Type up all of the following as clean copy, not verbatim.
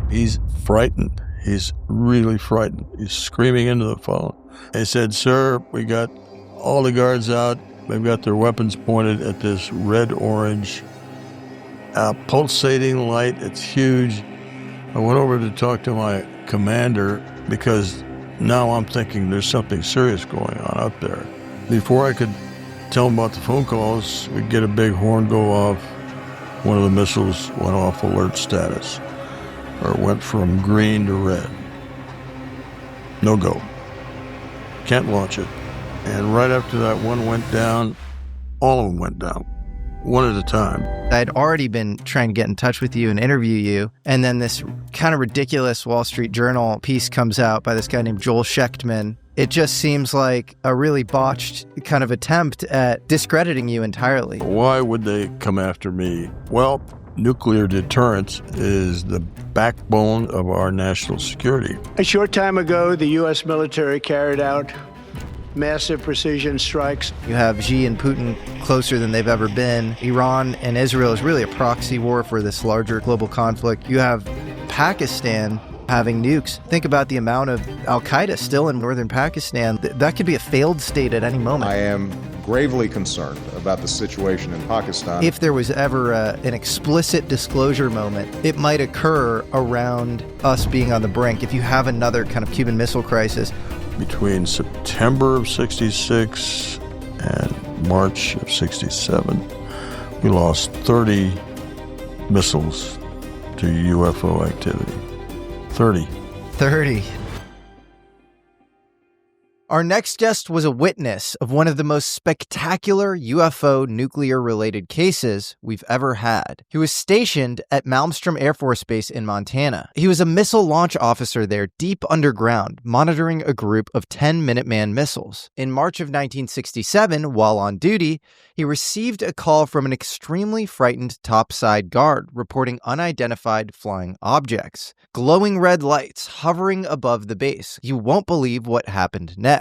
He's frightened. He's really frightened. He's screaming into the phone. They said, "Sir, we got all the guards out. They've got their weapons pointed at this red-orange pulsating light. It's huge." I went over to talk to my commander because now I'm thinking there's something serious going on out there. Before I could tell him about the phone calls, we'd get a big horn go off. One of the missiles went off alert status, or went from green to red. No go. Can't launch it. And right after that one went down, all of them went down, one at a time. I'd already been trying to get in touch with you and interview you, and then this kind of ridiculous Wall Street Journal piece comes out by this guy named Joel Schechtman. It just seems like a really botched kind of attempt at discrediting you entirely. Why would they come after me? Well, nuclear deterrence is the backbone of our national security. A short time ago, the U.S. military carried out massive precision strikes. You have Xi and Putin closer than they've ever been. Iran and Israel is really a proxy war for this larger global conflict. You have Pakistan having nukes. Think about the amount of al-Qaeda still in northern Pakistan. That could be a failed state at any moment. I am gravely concerned about the situation in Pakistan. If there was ever an explicit disclosure moment, it might occur around us being on the brink. If you have another kind of Cuban Missile Crisis. Between September of 66 and March of 67, we lost 30 missiles to UFO activity. 30. Our next guest was a witness of one of the most spectacular UFO nuclear-related cases we've ever had. He was stationed at Malmstrom Air Force Base in Montana. He was a missile launch officer there deep underground, monitoring a group of 10 Minuteman missiles. In March of 1967, while on duty, he received a call from an extremely frightened topside guard reporting unidentified flying objects. Glowing red lights hovering above the base. You won't believe what happened next.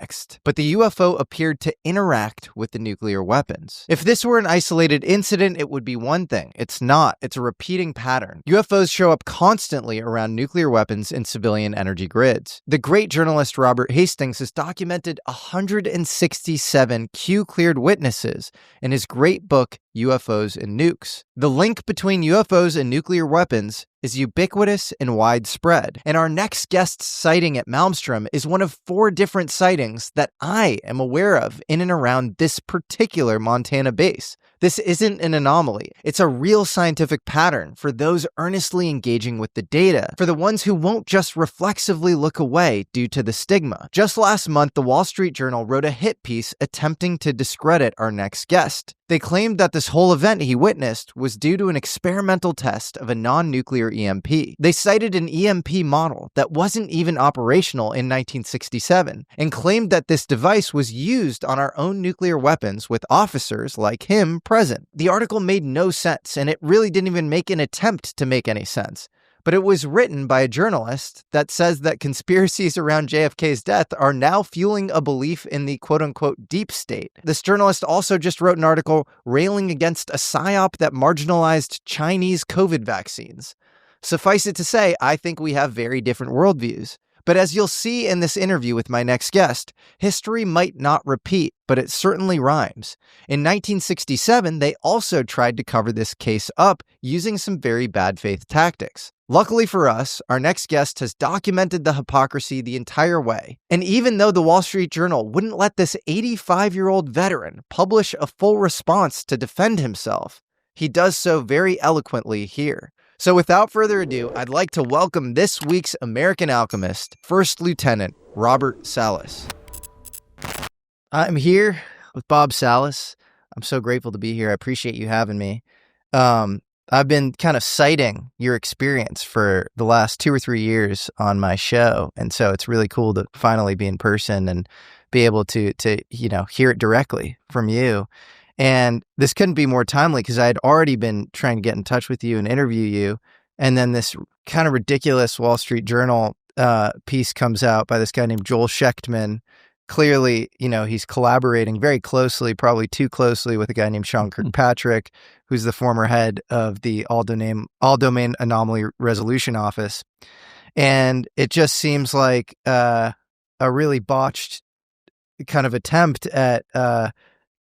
But the UFO appeared to interact with the nuclear weapons. If this were an isolated incident, it would be one thing. It's not. It's a repeating pattern. UFOs show up constantly around nuclear weapons and civilian energy grids. The great journalist Robert Hastings has documented 167 Q-cleared witnesses in his great book, UFOs and Nukes. The link between UFOs and nuclear weapons is ubiquitous and widespread. And our next guest's sighting at Malmstrom is one of 4 different sightings that I am aware of in and around this particular Montana base. This isn't an anomaly. It's a real scientific pattern for those earnestly engaging with the data, for the ones who won't just reflexively look away due to the stigma. Just last month, the Wall Street Journal wrote a hit piece attempting to discredit our next guest. They claimed that this whole event he witnessed was due to an experimental test of a non-nuclear EMP. They cited an EMP model that wasn't even operational in 1967 and claimed that this device was used on our own nuclear weapons with officers like him present. The article made no sense, and it really didn't even make an attempt to make any sense. But it was written by a journalist that says that conspiracies around JFK's death are now fueling a belief in the quote-unquote deep state. This journalist also just wrote an article railing against a psyop that marginalized Chinese COVID vaccines. Suffice it to say, I think we have very different worldviews. But as you'll see in this interview with my next guest, history might not repeat, but it certainly rhymes. In 1967, they also tried to cover this case up using some very bad faith tactics. Luckily for us, our next guest has documented the hypocrisy the entire way. And even though the Wall Street Journal wouldn't let this 85-year-old veteran publish a full response to defend himself, he does so very eloquently here. So without further ado, I'd like to welcome this week's American Alchemist, First Lieutenant Robert Salas. I'm here with Bob Salas. I'm so grateful to be here. I appreciate you having me. I've been kind of citing your experience for the last 2 or 3 years on my show. And so it's really cool to finally be in person and be able to hear it directly from you. And this couldn't be more timely because I had already been trying to get in touch with you and interview you. And then this kind of ridiculous Wall Street Journal piece comes out by this guy named Joel Schechtman. clearly, he's collaborating very closely, probably too closely, with a guy named Sean Kirkpatrick, who's the former head of the All Domain Anomaly Resolution Office. And it just seems like a really botched kind of attempt at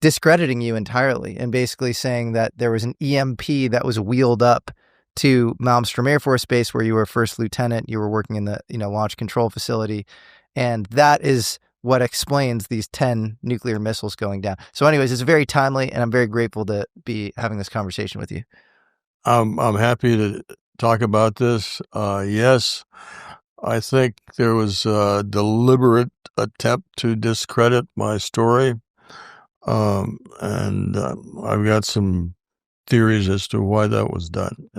discrediting you entirely and basically saying that there was an EMP that was wheeled up to Malmstrom Air Force Base, where you were first lieutenant. You were working in the launch control facility, and that is what explains these 10 nuclear missiles going down. So anyways, it's very timely, and I'm very grateful to be having this conversation with you. I'm happy to talk about this. Yes, I think there was a deliberate attempt to discredit my story. And I've got some theories as to why that was done.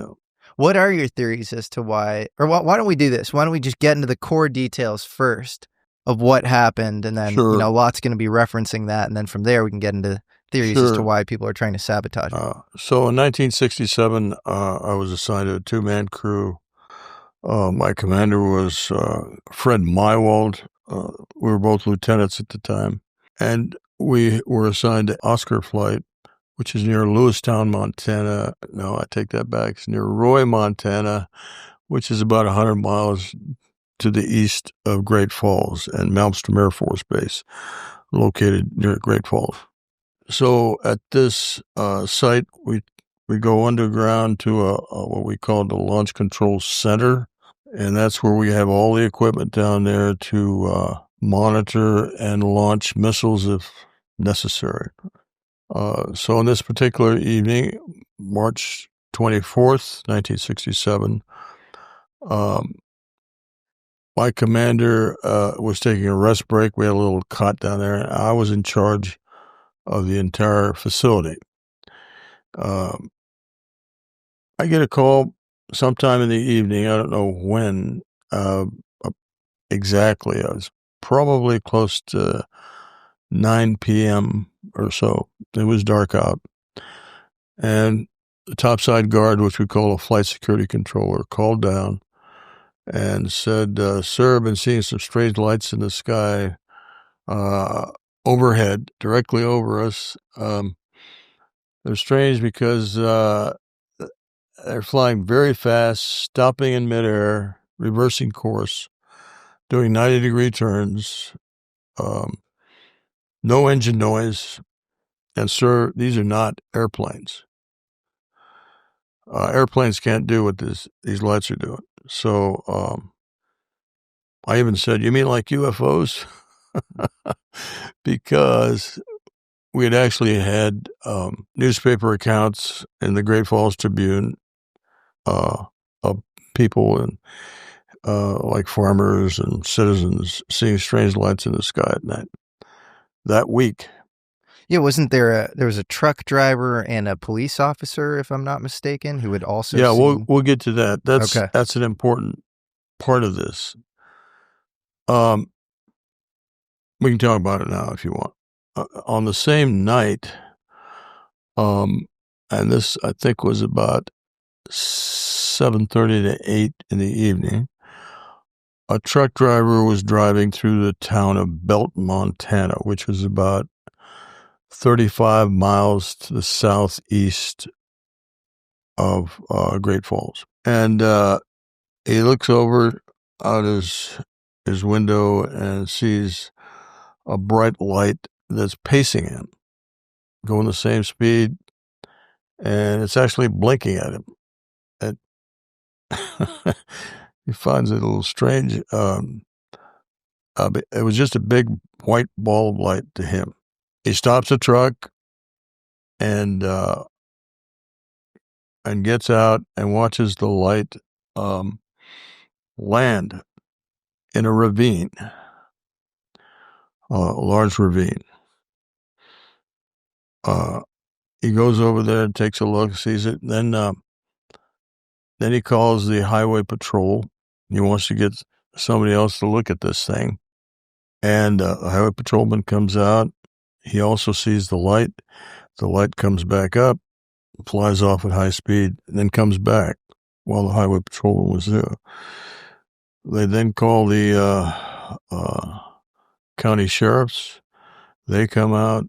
What are your theories as to why, or why don't we do this? Why don't we just get into the core details first of what happened, and then Sure. Lott's going to be referencing that, and then from there we can get into theories as to why people are trying to sabotage it. So in 1967, I was assigned to a two-man crew. My commander was Fred Mywald. We were both lieutenants at the time, and we were assigned to Oscar Flight, which is near Lewistown, Montana. No, I take that back. It's near Roy, Montana, which is about 100 miles to the east of Great Falls, and Malmstrom Air Force Base, located near Great Falls. So at this site, we go underground to what we call the Launch Control Center, and that's where we have all the equipment down there to monitor and launch missiles if necessary. So on this particular evening, March 24th, 1967, my commander was taking a rest break. We had a little cot down there, and I was in charge of the entire facility. I get a call sometime in the evening. I don't know when exactly. I was probably close to 9 p.m. or so. It was dark out. And the topside guard, which we call a flight security controller, called down and said, "Sir, I've been seeing some strange lights in the sky overhead, directly over us. They're strange because they're flying very fast, stopping in midair, reversing course, doing 90-degree turns, no engine noise. And, sir, these are not airplanes. Airplanes can't do what these lights are doing." So I even said, "You mean like UFOs?" Because we had actually had newspaper accounts in the Great Falls Tribune of people and like farmers and citizens seeing strange lights in the sky at night that week. Yeah, wasn't there was a truck driver and a police officer, if I'm not mistaken, who had also seen... we'll get to that. That's an important part of this. We can talk about it now if you want. On the same night, and this I think was about 7:30 to 8 in the evening, a truck driver was driving through the town of Belt, Montana, which was about 35 miles to the southeast of Great Falls. And he looks over out his window and sees a bright light that's pacing him, going the same speed, and it's actually blinking at him. And he finds it a little strange. It was just a big white ball of light to him. He stops the truck and gets out and watches the light land in a ravine, a large ravine. He goes over there and takes a look, sees it, and then he calls the highway patrol. He wants to get somebody else to look at this thing. And a highway patrolman comes out. He also sees the light. The light comes back up, flies off at high speed, and then comes back while the highway patrolman was there. They then call the county sheriffs. They come out.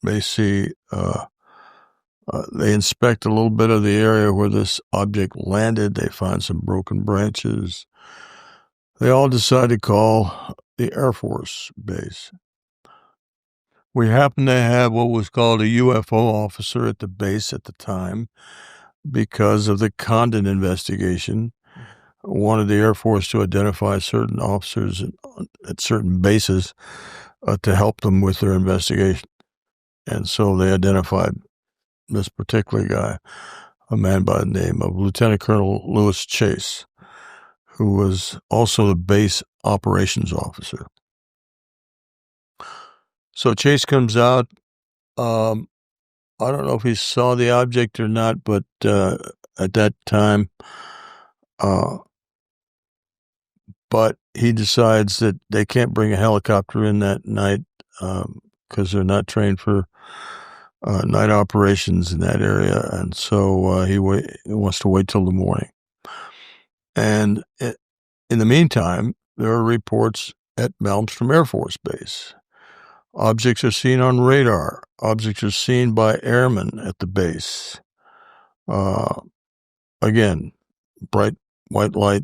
They see, they inspect a little bit of the area where this object landed. They find some broken branches. They all decide to call the Air Force Base. We happen to have what was called a UFO officer at the base at the time because of the Condon investigation. Wanted the Air Force to identify certain officers at certain bases to help them with their investigation. And so they identified this particular guy, a man by the name of Lieutenant Colonel Lewis Chase, who was also the base operations officer. So Chase comes out. I don't know if he saw the object or not, but at that time, but he decides that they can't bring a helicopter in that night because they're not trained for night operations in that area, and so he wants to wait till the morning. And in the meantime, there are reports at Malmstrom Air Force Base. Objects are seen on radar. Objects are seen by airmen at the base. Again, bright white light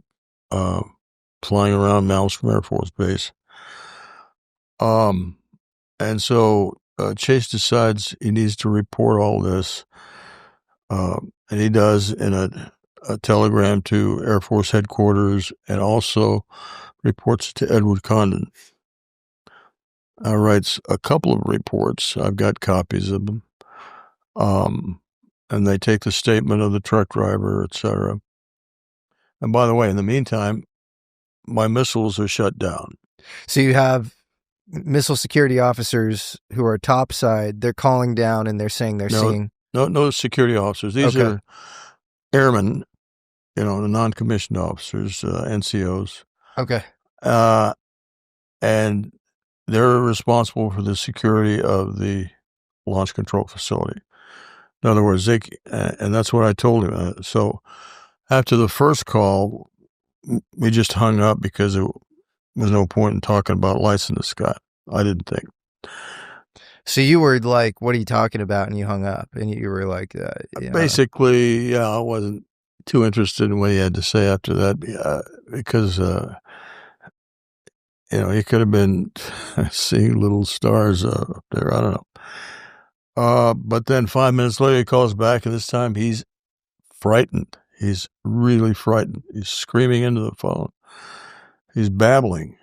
flying around Malmstrom Air Force Base. And so Chase decides he needs to report all this, and he does in a telegram to Air Force headquarters, and also reports to Edward Condon. Writes a couple of reports. I've got copies of them. And they take the statement of the truck driver, etc. And by the way, in the meantime, my missiles are shut down. So you have missile security officers who are topside. They're calling down and they're saying they're seeing. No security officers. These are airmen, the non-commissioned officers, NCOs. Okay. And they're responsible for the security of the launch control facility. In other words, and that's what I told him. So after the first call, we just hung up because there was no point in talking about lights in the sky. I didn't think. So you were like, what are you talking about? And you hung up and you were like, basically, I wasn't too interested in what he had to say after that because, he could have been seeing little stars up there. I don't know. But then 5 minutes later, he calls back, and this time he's frightened. He's really frightened. He's screaming into the phone. He's babbling.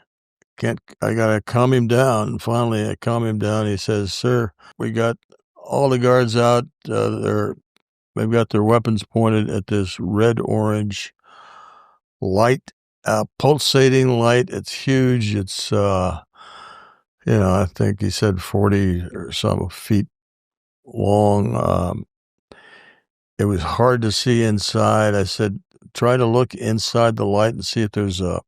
I got to calm him down. And finally, I calm him down. He says, "Sir, we got all the guards out. They've got their weapons pointed at this red-orange light, pulsating light. It's huge. It's, I think he said 40 or some feet long. It was hard to see inside. I said, try to look inside the light and see if there's a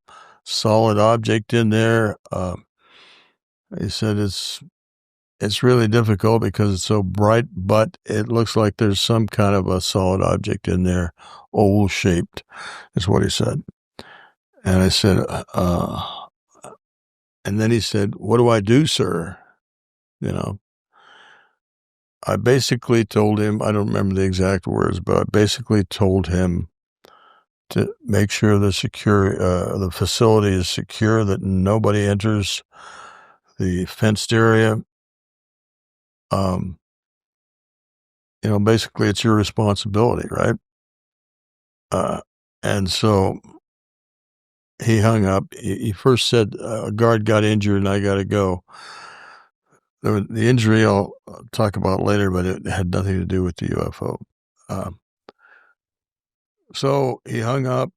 solid object in there. He said it's really difficult because it's so bright, but it looks like there's some kind of a solid object in there, oval shaped, is what he said. And I said, and then he said, "What do I do, sir?" I basically told him, I don't remember the exact words, but I basically told him to make sure the facility is secure, that nobody enters the fenced area. Basically it's your responsibility, right? And so he hung up. He first said a guard got injured and I got to go. The injury I'll talk about later, but it had nothing to do with the UFO. So he hung up.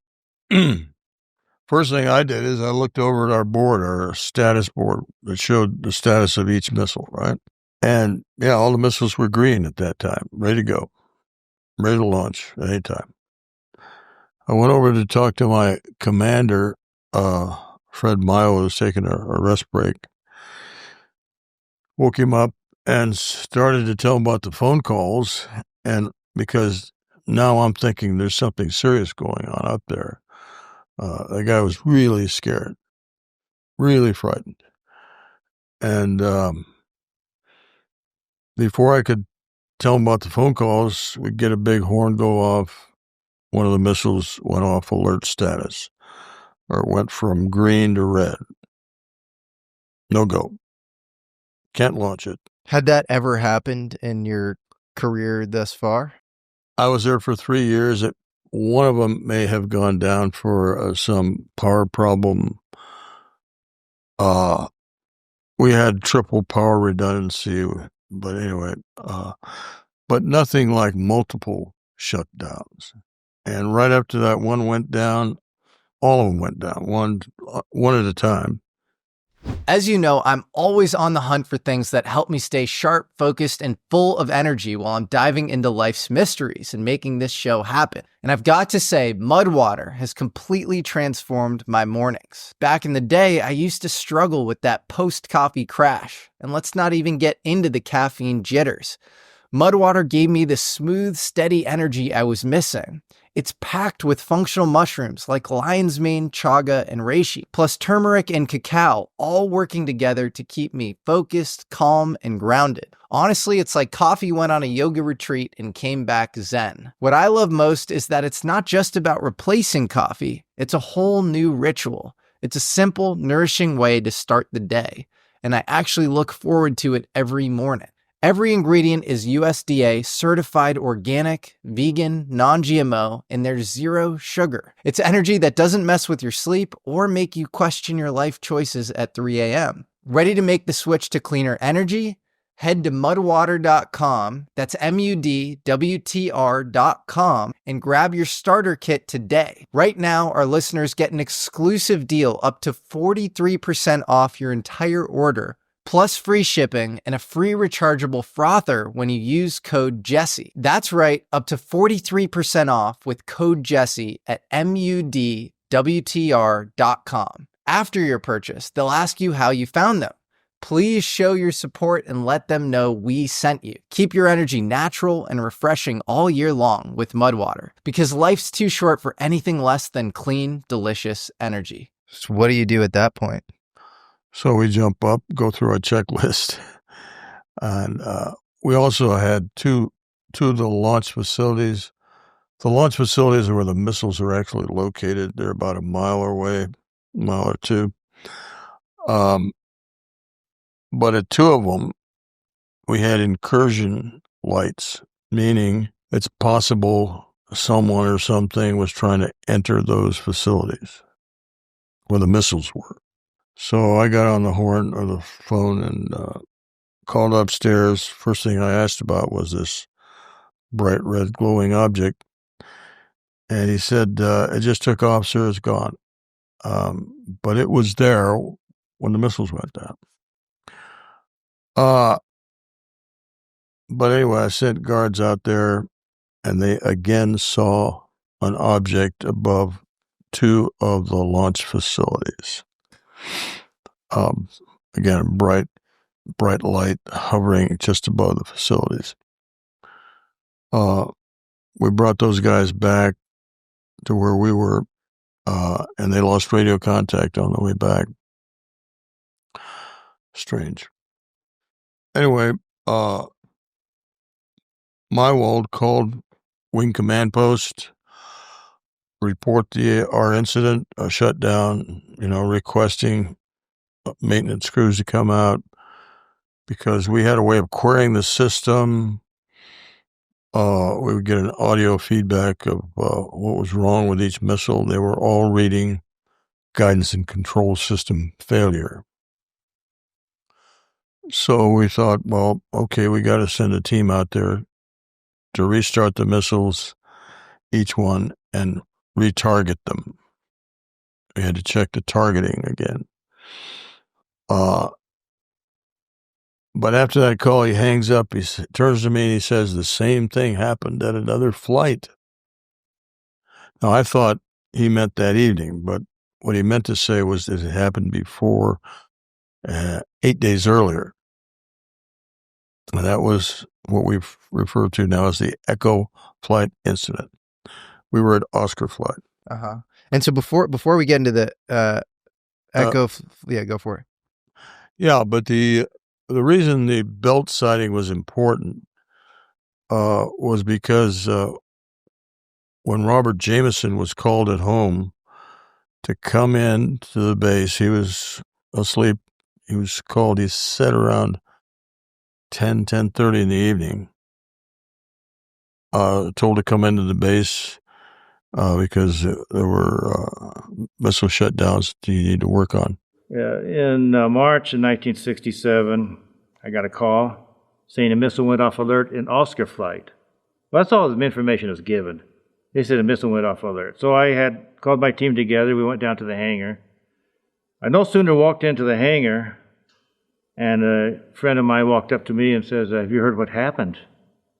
First thing I did is I looked over at our board, our status board that showed the status of each missile, right? And all the missiles were green at that time, ready to go, ready to launch at any time. I went over to talk to my commander, Fred Mile, who was taking a rest break. Woke him up and started to tell him about the phone calls, and because now I'm thinking there's something serious going on up there. The guy was really scared, really frightened. And before I could tell them about the phone calls, we'd get a big horn go off. One of the missiles went off alert status, or went from green to red. No go. Can't launch it. Had that ever happened in your career thus far? I was there for 3 years. One of them may have gone down for some power problem. We had triple power redundancy, but anyway, but nothing like multiple shutdowns. And right after that one went down, all of them went down, one at a time. As you know, I'm always on the hunt for things that help me stay sharp, focused, and full of energy while I'm diving into life's mysteries and making this show happen. And I've got to say, Mudwater has completely transformed my mornings. Back in the day, I used to struggle with that post-coffee crash. And let's not even get into the caffeine jitters. Mudwater gave me the smooth, steady energy I was missing. It's packed with functional mushrooms like lion's mane, chaga, and reishi, plus turmeric and cacao, all working together to keep me focused, calm, and grounded. Honestly, it's like coffee went on a yoga retreat and came back zen. What I love most is that it's not just about replacing coffee, it's a whole new ritual. It's a simple, nourishing way to start the day, and I actually look forward to it every morning. Every ingredient is USDA certified organic, vegan, non-GMO, and there's zero sugar. It's energy that doesn't mess with your sleep or make you question your life choices at 3 a.m. Ready to make the switch to cleaner energy? Head to mudwater.com, that's MUDWTR.com, and grab your starter kit today. Right now, our listeners get an exclusive deal up to 43% off your entire order, plus free shipping and a free rechargeable frother when you use code Jesse. That's right, up to 43% off with code Jesse at MUDWTR.com. After your purchase, they'll ask you how you found them. Please show your support and let them know we sent you. Keep your energy natural and refreshing all year long with Mudwater, because life's too short for anything less than clean, delicious energy. So what do you do at that point? So we jump up, go through our checklist, and we also had two of the launch facilities. The launch facilities are where the missiles are actually located. They're about a mile away, a mile or two. But at two of them, we had incursion lights, meaning it's possible someone or something was trying to enter those facilities where the missiles were. So I got on the horn or the phone and called upstairs. First thing I asked about was this bright red glowing object. And he said, it just took off, sir, it's gone. But it was there when the missiles went down. But anyway, I sent guards out there, and they again saw an object above two of the launch facilities. Again, bright light hovering just above the facilities. We brought those guys back to where we were, and they lost radio contact on the way back. Strange. Anyway, Mywald called Wing Command Post, report our incident, a shutdown, requesting maintenance crews to come out because we had a way of querying the system. We would get an audio feedback of what was wrong with each missile. They were all reading guidance and control system failure. So we thought, well, okay, we got to send a team out there to restart the missiles, each one, and retarget them. We had to check the targeting again. But after that call, he hangs up. He turns to me and he says, the same thing happened at another flight. Now, I thought he meant that evening, but what he meant to say was that it happened before, 8 days earlier. And that was what we've referred to now as the Echo Flight Incident. We were at Oscar Flight. And so before we get into the Echo, yeah, go for it. Yeah, but the reason the belt sighting was important was because when Robert Jameson was called at home to come in to the base, he was asleep. He was called, he said, around 10:30 in the evening, told to come into the base because there were missile shutdowns that you need to work on. In March of 1967, I got a call saying a missile went off alert in Oscar flight. Well, that's all the information that was given. They said a missile went off alert. So I had called my team together. We went down to the hangar. I no sooner walked into the hangar, and a friend of mine walked up to me and says, "Have you heard what happened?"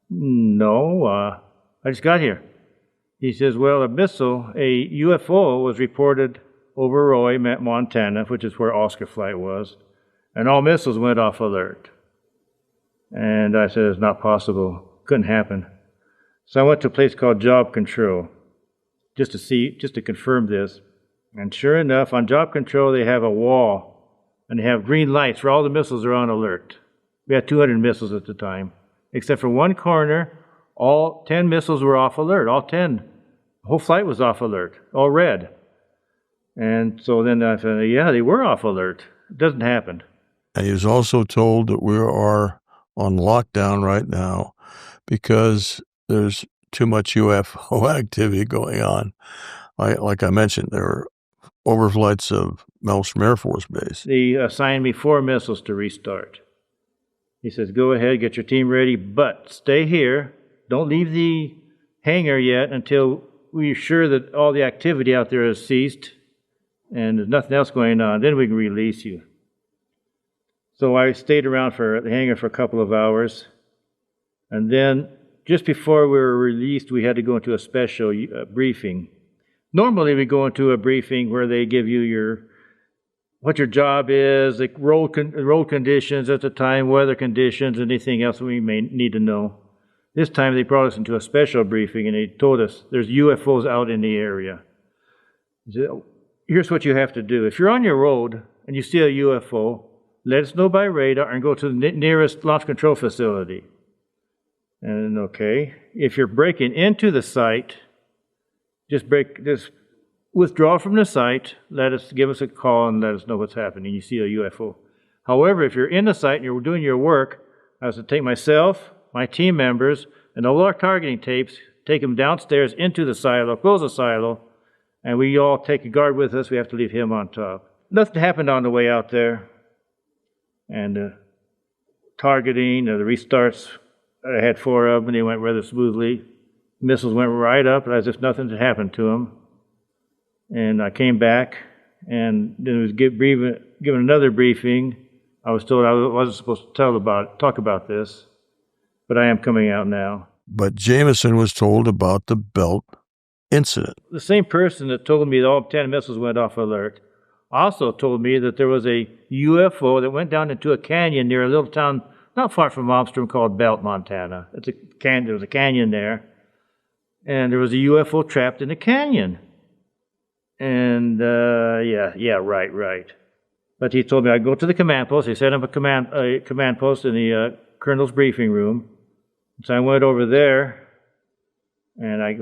"No, I just got here." He says, "Well, a missile, a UFO, was reported over Roy, Montana, which is where Oscar flight was, and all missiles went off alert." And I said, "It's not possible. Couldn't happen." So I went to a place called Job Control, just to confirm this. And sure enough, on Job Control, they have a wall, and they have green lights where all the missiles are on alert. We had 200 missiles at the time. Except for one corner, all 10 missiles were off alert, all 10. The whole flight was off alert, all red. And so then I said, yeah, they were off alert. It doesn't happen. And he was also told that we are on lockdown right now because there's too much UFO activity going on. Like I mentioned, there were overflights of Malmstrom Air Force Base. They assigned me 4 missiles to restart. He says, go ahead, get your team ready, but stay here. Don't leave the hangar yet until we're sure that all the activity out there has ceased and there's nothing else going on. Then we can release you. So I stayed around for the hangar for a couple of hours. And then just before we were released, we had to go into a special briefing. Normally we go into a briefing where they give you what your job is, like road conditions at the time, weather conditions, anything else we may need to know. This time they brought us into a special briefing and they told us there's UFOs out in the area. He said, here's what you have to do. If you're on your road and you see a UFO, let us know by radar and go to the nearest launch control facility. And okay, if you're breaking into the site, just withdraw from the site, give us a call and let us know what's happening. You see a UFO. However, if you're in the site and you're doing your work, I was to take myself, my team members, and all our targeting tapes, take them downstairs into the silo, close the silo, and we all take a guard with us. We have to leave him on top. Nothing happened on the way out there. And targeting, the restarts, I had 4 of them, and they went rather smoothly. Missiles went right up as if nothing had happened to them. And I came back, and then I was given another briefing. I was told I wasn't supposed to talk about this, but I am coming out now. But Jameson was told about the belt incident. The same person that told me that all 10 missiles went off alert also told me that there was a UFO that went down into a canyon near a little town not far from Malmstrom called Belt, Montana. There was a canyon there, and there was a UFO trapped in a canyon. And right. But he told me I'd go to the command post. He set up a command post in the colonel's briefing room. So I went over there, and I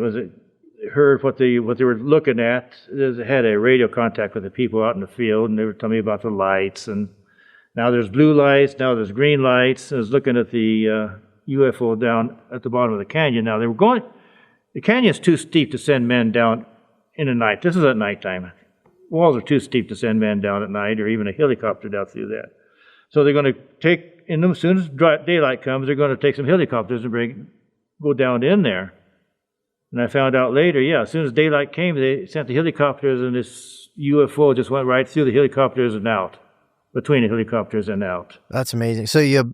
heard what they were looking at. They had a radio contact with the people out in the field, and they were telling me about the lights. And now there's blue lights, now there's green lights. I was looking at the UFO down at the bottom of the canyon. Now the canyon's too steep to send men down in the night. This is at nighttime. Walls are too steep to send men down at night, or even a helicopter down through that. So they're going to take, as soon as daylight comes, they're going to take some helicopters and go down in there. And I found out later, as soon as daylight came, they sent the helicopters, and this UFO just went right through the helicopters and out, between the helicopters and out. That's amazing. So you have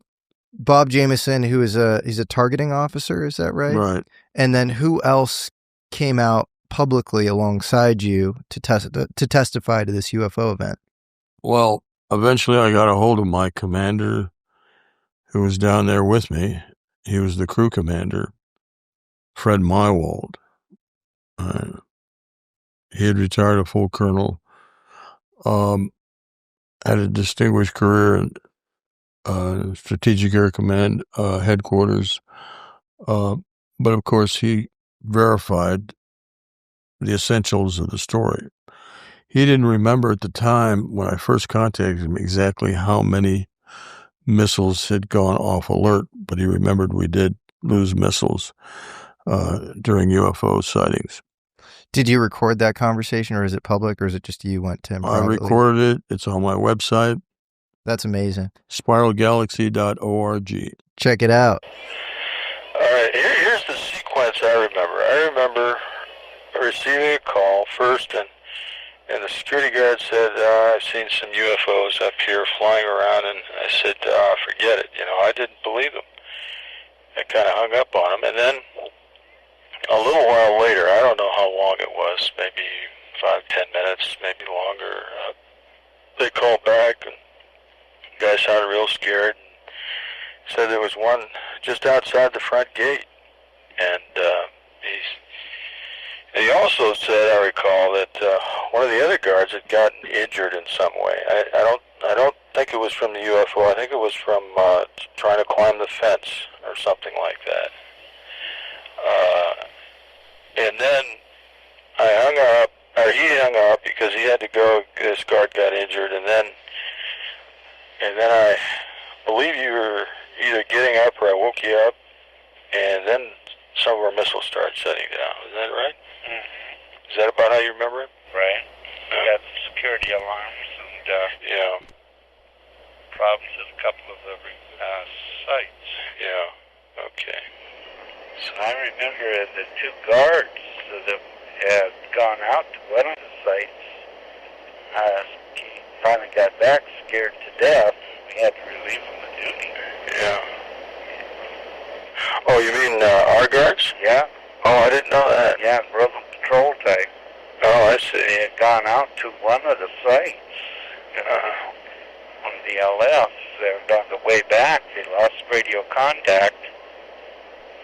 Bob Jameson, who is he's a targeting officer, is that right? Right. And then who else came out publicly alongside you to testify to this UFO event? Well, eventually I got a hold of my commander who was down there with me. He was the crew commander, Fred Mywald. He had retired a full colonel. had a distinguished career in Strategic Air Command headquarters. But of course, he verified the essentials of the story. He didn't remember at the time when I first contacted him exactly how many missiles had gone off alert, but he remembered we did lose missiles during UFO sightings. Did you record that conversation, or is it public, or is it just you went to him privately? I recorded it. It's on my website. That's amazing. spiralgalaxy.org. Check it out. All right, here's the sequence I remember. I remember receiving a call first, and the security guard said, I've seen some UFOs up here flying around, and I said, forget it. I didn't believe him. I kind of hung up on him, and then a little while later, I don't know how long it was, maybe 5-10 minutes, maybe longer, they called back, and the guy sounded real scared, and said there was one just outside the front gate, and he also said, I recall, that one of the other guards had gotten injured in some way. I don't think it was from the UFO. I think it was from trying to climb the fence or something like that. And then I hung up, or he hung up because he had to go. This guard got injured, and then I believe you were either getting up or I woke you up, and then some of our missiles started shutting down. Is that right? Mm-hmm. Is that about how you remember it? Right. We got security alarms and problems at a couple of the sites. Yeah. Okay. So I remember the two guards that had gone out to one of the sites finally got back scared to death. We had to relieve them of duty. Yeah. Oh, you mean our guards? Yeah. Oh, I didn't know that. Yeah, roving patrol type. Oh, I see. They had gone out to one of the sites on the LF, and on the way back, they lost radio contact,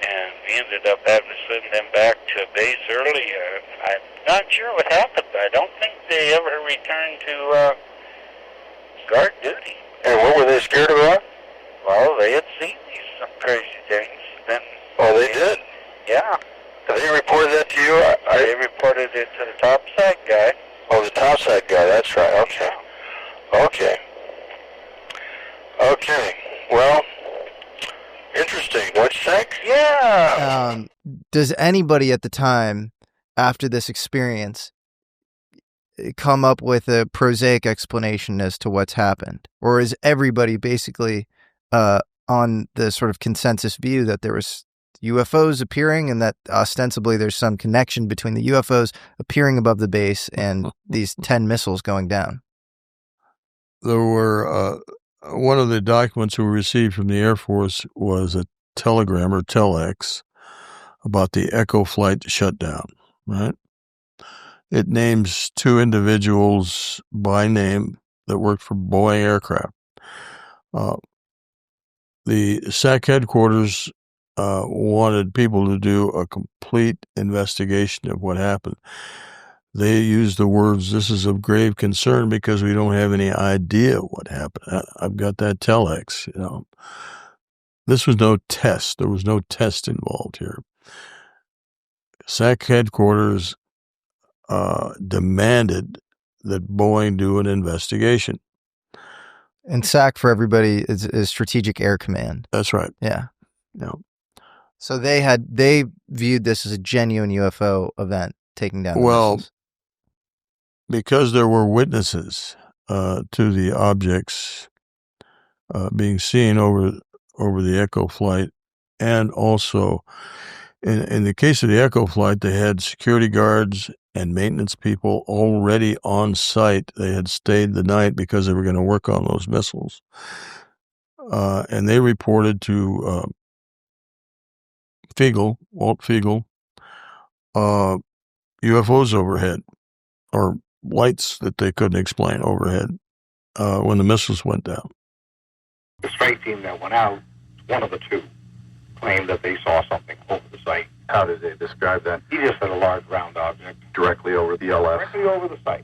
and we ended up having to send them back to base earlier. I'm not sure what happened, but I don't think they ever returned to guard duty. And what were they scared about? Well, they had seen some crazy things. Then they did? Yeah. They reported that to you? They reported it to the topside guy. Oh, the topside guy, that's right. Okay. Okay. Okay. Well, interesting. What'd you think? Yeah. Does anybody at the time, after this experience, come up with a prosaic explanation as to what's happened? Or is everybody basically on the sort of consensus view that there was UFOs appearing and that ostensibly there's some connection between the UFOs appearing above the base and these 10 missiles going down? There were, one of the documents we received from the Air Force was a telegram or telex about the Echo flight shutdown, right? It names two individuals by name that worked for Boeing aircraft. The SAC headquarters wanted people to do a complete investigation of what happened. They used the words, "This is of grave concern because we don't have any idea what happened." I've got that telex, This was no test. There was no test involved here. SAC headquarters demanded that Boeing do an investigation. And SAC, for everybody, is Strategic Air Command. That's right. Yeah. Yeah. So they viewed this as a genuine UFO event taking down the missiles. Because there were witnesses to the objects being seen over the Echo flight, and also in the case of the Echo flight, they had security guards and maintenance people already on site. They had stayed the night because they were going to work on those missiles, and they reported to Walt Fiegel, UFOs overhead, or lights that they couldn't explain overhead when the missiles went down. The strike team that went out, one of the two, claimed that they saw something over the site. How did they describe that? He just said a large round object Directly over the LF? directly over the site.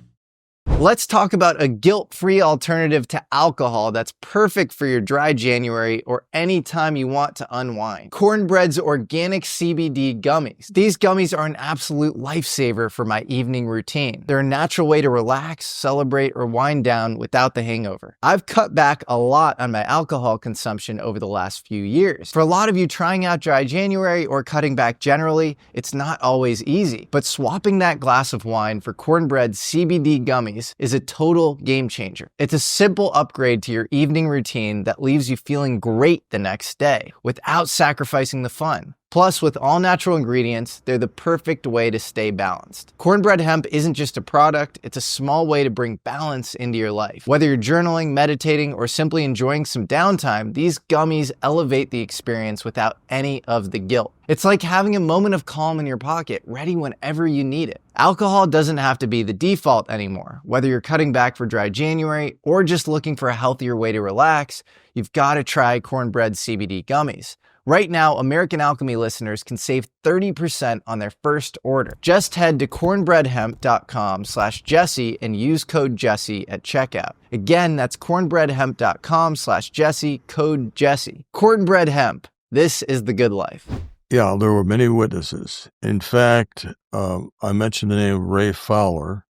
Let's talk about a guilt-free alternative to alcohol that's perfect for your dry January or any time you want to unwind. Cornbread's organic CBD gummies. These gummies are an absolute lifesaver for my evening routine. They're a natural way to relax, celebrate, or wind down without the hangover. I've cut back a lot on my alcohol consumption over the last few years. For a lot of you trying out dry January or cutting back generally, it's not always easy, but swapping that glass of wine for Cornbread's CBD gummies is a total game changer. It's a simple upgrade to your evening routine that leaves you feeling great the next day without sacrificing the fun. Plus, with all natural ingredients, they're the perfect way to stay balanced. Cornbread hemp isn't just a product, it's a small way to bring balance into your life. Whether you're journaling, meditating, or simply enjoying some downtime, these gummies elevate the experience without any of the guilt. It's like having a moment of calm in your pocket, ready whenever you need it. Alcohol doesn't have to be the default anymore. Whether you're cutting back for dry January or just looking for a healthier way to relax, you've got to try Cornbread CBD gummies. Right now, American Alchemy listeners can save 30% on their first order. Just head to cornbreadhemp.com/Jesse and use code Jesse at checkout. Again, that's cornbreadhemp.com/Jesse, code Jesse. Cornbread Hemp. This is the good life. Yeah, there were many witnesses. In fact, I mentioned the name Ray Fowler.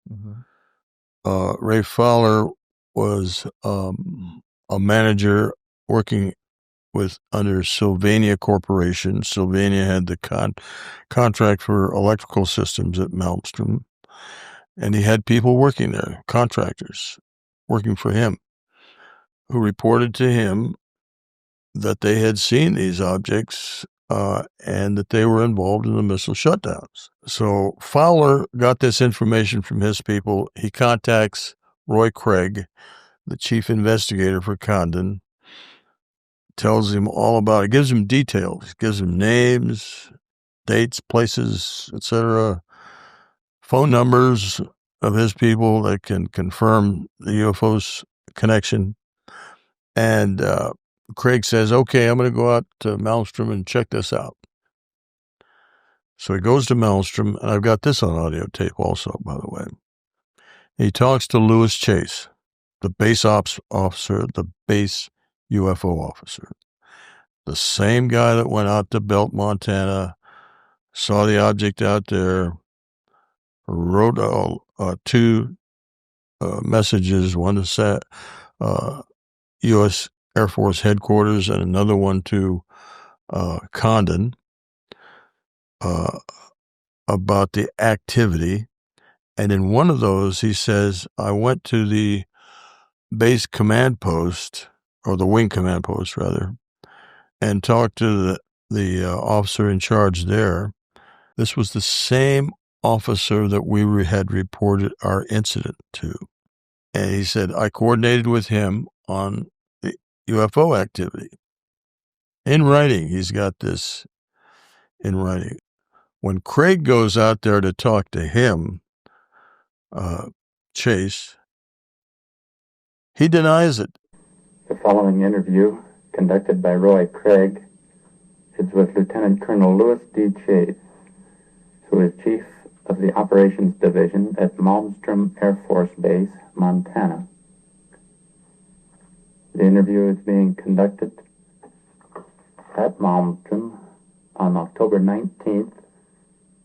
Ray Fowler was a manager working under Sylvania Corporation. Sylvania had the contract for electrical systems at Malmstrom, and he had people working there, contractors working for him, who reported to him that they had seen these objects and that they were involved in the missile shutdowns. So Fowler got this information from his people. He contacts Roy Craig, the chief investigator for Condon, tells him all about it, gives him details, gives him names, dates, places, etc., phone numbers of his people that can confirm the UFOs connection. And Craig says, okay, I'm going to go out to Malmstrom and check this out. So he goes to Malmstrom, and I've got this on audio tape also, by the way. He talks to Lewis Chase, the base ops officer, the base UFO officer. The same guy that went out to Belt, Montana, saw the object out there, wrote two messages, one to U.S. Air Force headquarters and another one to Condon about the activity. And in one of those, he says, I went to the base command post, or the wing command post, rather, and talked to the officer in charge there. This was the same officer that we had reported our incident to. And he said, I coordinated with him on the UFO activity. In writing, he's got this in writing. When Craig goes out there to talk to him, Chase, he denies it. The following interview, conducted by Roy Craig, is with Lieutenant Colonel Lewis D. Chase, who is Chief of the Operations Division at Malmstrom Air Force Base, Montana. The interview is being conducted at Malmstrom on October 19th,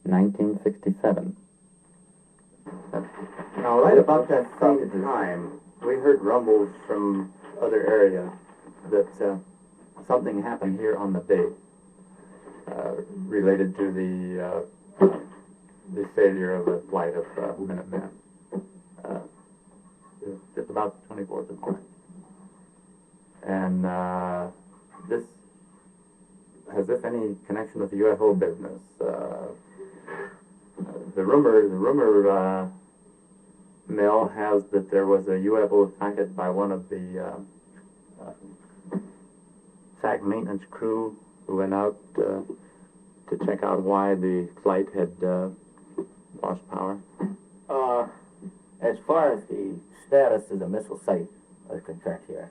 1967. Now, right about that same time, we heard rumbles from other areas that something happened here on the base related to the failure of a flight of Minutemen. Just about the 24th of March. And has this any connection with the UFO business? The rumor mill has that there was a UFO sighted by one of the SAC maintenance crew who went out to check out why the flight had lost power. As far as the status of the missile site is concerned here,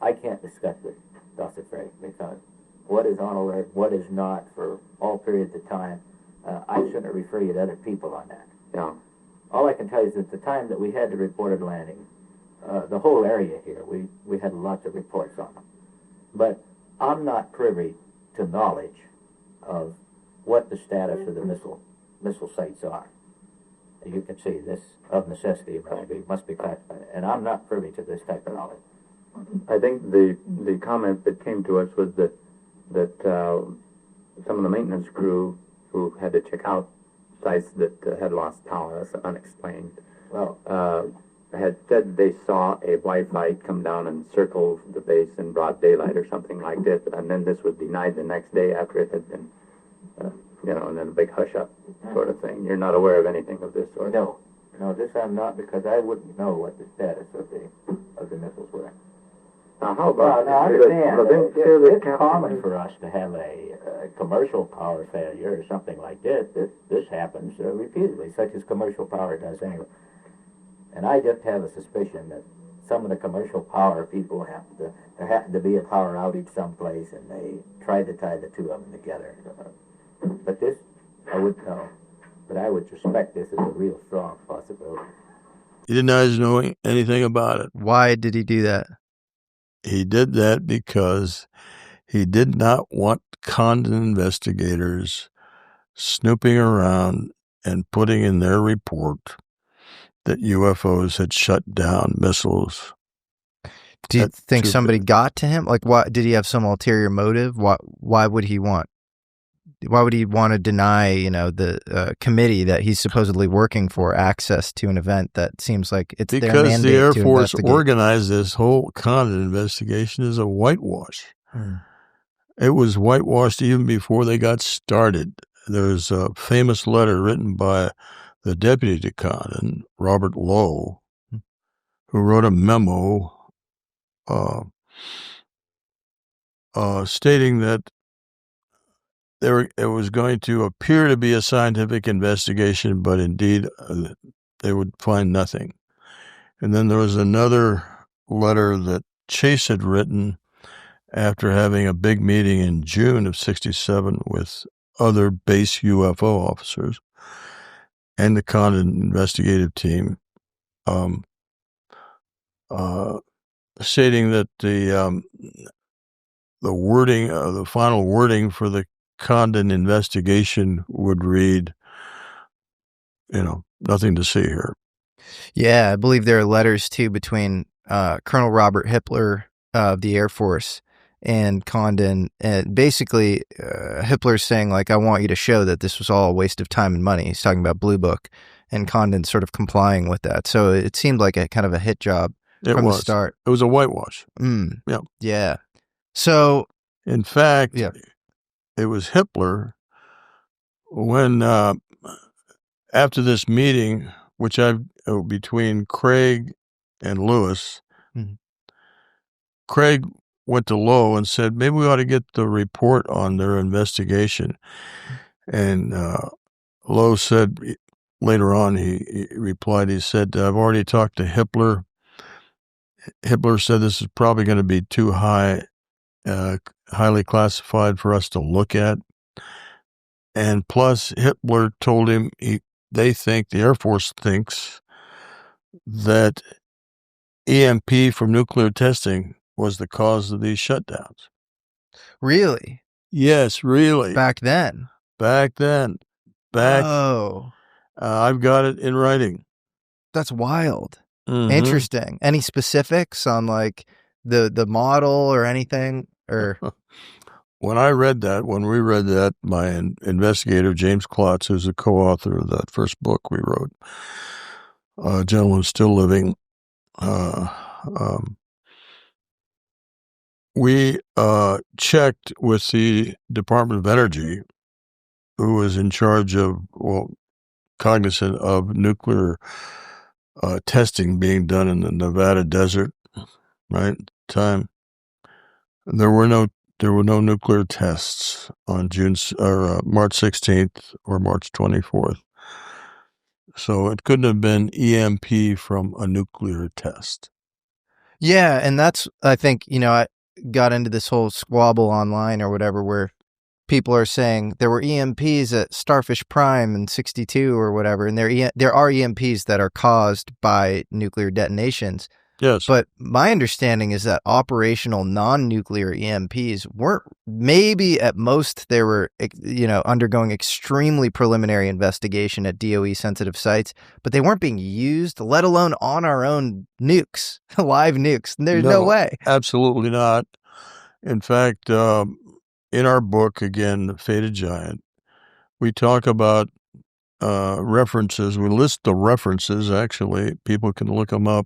I can't discuss it, Dr. Frey, because what is on alert, what is not for all periods of time, I shouldn't refer you to other people on that. Yeah. All I can tell you is at the time that we had the reported landing, the whole area here, we had lots of reports on them. But I'm not privy to knowledge of what the status of the missile sites are. You can see this, of necessity, must be classified. And I'm not privy to this type of knowledge. I think the comment that came to us was that some of the maintenance crew who had to check out sites that had lost power, unexplained, had said they saw a white light come down and circle the base in broad daylight or something like this, and then this was denied the next day after it had been, and then a big hush-up sort of thing. You're not aware of anything of this sort? No, this I'm not, because I wouldn't know what the status of the missiles were. Now, how about... Now, understand, it's common for us to have a commercial power failure or something like this. This happens repeatedly, such as commercial power does anyway. And I just have a suspicion that some of the commercial power people there happened to be a power outage someplace, and they tried to tie the two of them together. But this, I wouldn't know. But I would suspect this is a real strong possibility. He denies knowing anything about it. Why did he do that? He did that because he did not want Condon investigators snooping around and putting in their report that UFOs had shut down missiles. Do you think somebody got to him? Like, why did he have some ulterior motive? Why would he want to deny, the committee that he's supposedly working for access to an event that seems like it's their mandate? Because the Air Force organized this whole Condon investigation as a whitewash. It was whitewashed even before they got started. There's a famous letter written by the deputy to Condon, Robert Lowe, who wrote a memo stating that it was going to appear to be a scientific investigation, but indeed they would find nothing. And then there was another letter that Chase had written after having a big meeting in June of '67 with other base UFO officers and the Condon investigative team, stating that the wording, the final wording for the Condon investigation would read, nothing to see here. Yeah, I believe there are letters too between Colonel Robert Hippler of the Air Force and Condon, and basically Hippler's saying, like, I want you to show that this was all a waste of time and money. He's talking about Blue Book, and Condon sort of complying with that. So it seemed like a kind of a hit job from the start. It was a whitewash. Yeah. Yeah. So, in fact, it was Hippler when, after this meeting, which between Craig and Lewis, Craig went to Lowe and said, maybe we ought to get the report on their investigation. And Lowe said, later on, he replied, he said, I've already talked to Hippler. Hippler said this is probably going to be too highly classified for us to look at. And plus, Hippler told him the Air Force thinks that EMP from nuclear testing was the cause of these shutdowns. Really? Yes, really. Back then? Oh. I've got it in writing. That's wild. Mm-hmm. Interesting. Any specifics on like the model or anything? Or when we read that, my investigator, James Klotz, who's a co-author of that first book we wrote, a gentleman still living, we checked with the Department of Energy, who was in charge of, cognizant of nuclear testing being done in the Nevada desert, right? Time. There were no nuclear tests on March 16th or March 24th. So it couldn't have been EMP from a nuclear test. Yeah, and that's, I think, I got into this whole squabble online or whatever where people are saying there were EMPs at Starfish Prime in 62 or whatever, and there are EMPs that are caused by nuclear detonations. Yes. But my understanding is that operational non-nuclear EMPs weren't, maybe at most they were, undergoing extremely preliminary investigation at DOE sensitive sites, but they weren't being used, let alone on our own nukes, live nukes. There's no way. Absolutely not. In fact, in our book, again, The Fated Giant, we talk about references. We list the references, actually. People can look them up,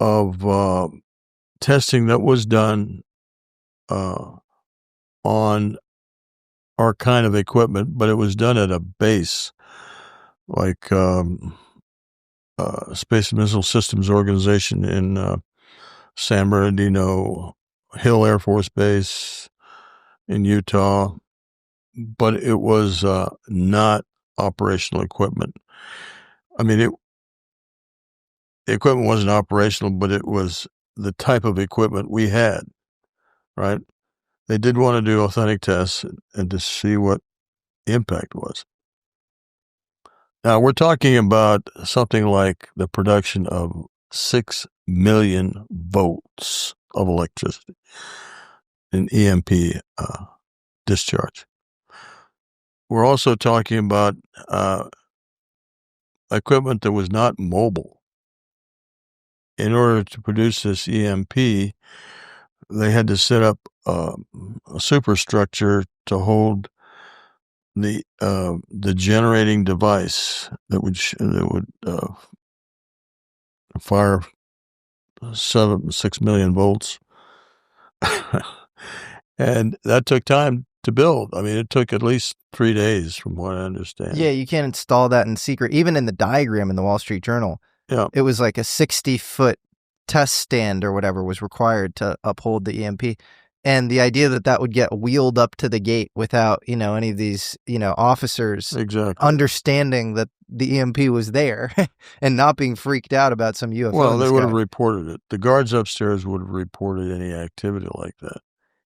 of testing that was done on our kind of equipment, but it was done at a base like Space and Missile Systems Organization in San Bernardino, Hill Air Force Base in Utah, but it was not operational equipment. I mean, the equipment wasn't operational, but it was the type of equipment we had, right? They did want to do authentic tests and to see what the impact was. Now, we're talking about something like the production of 6 million volts of electricity in EMP discharge. We're also talking about equipment that was not mobile. In order to produce this EMP, they had to set up a superstructure to hold the generating device that would fire 6 million volts, and that took time to build. I mean, it took at least 3 days, from what I understand. Yeah, you can't install that in secret. Even in the diagram in the Wall Street Journal, it was like a 60-foot test stand or whatever was required to uphold the EMP. And the idea that would get wheeled up to the gate without, any of these, officers understanding that the EMP was there and not being freaked out about some UFO. Well, they would have reported it. The guards upstairs would have reported any activity like that.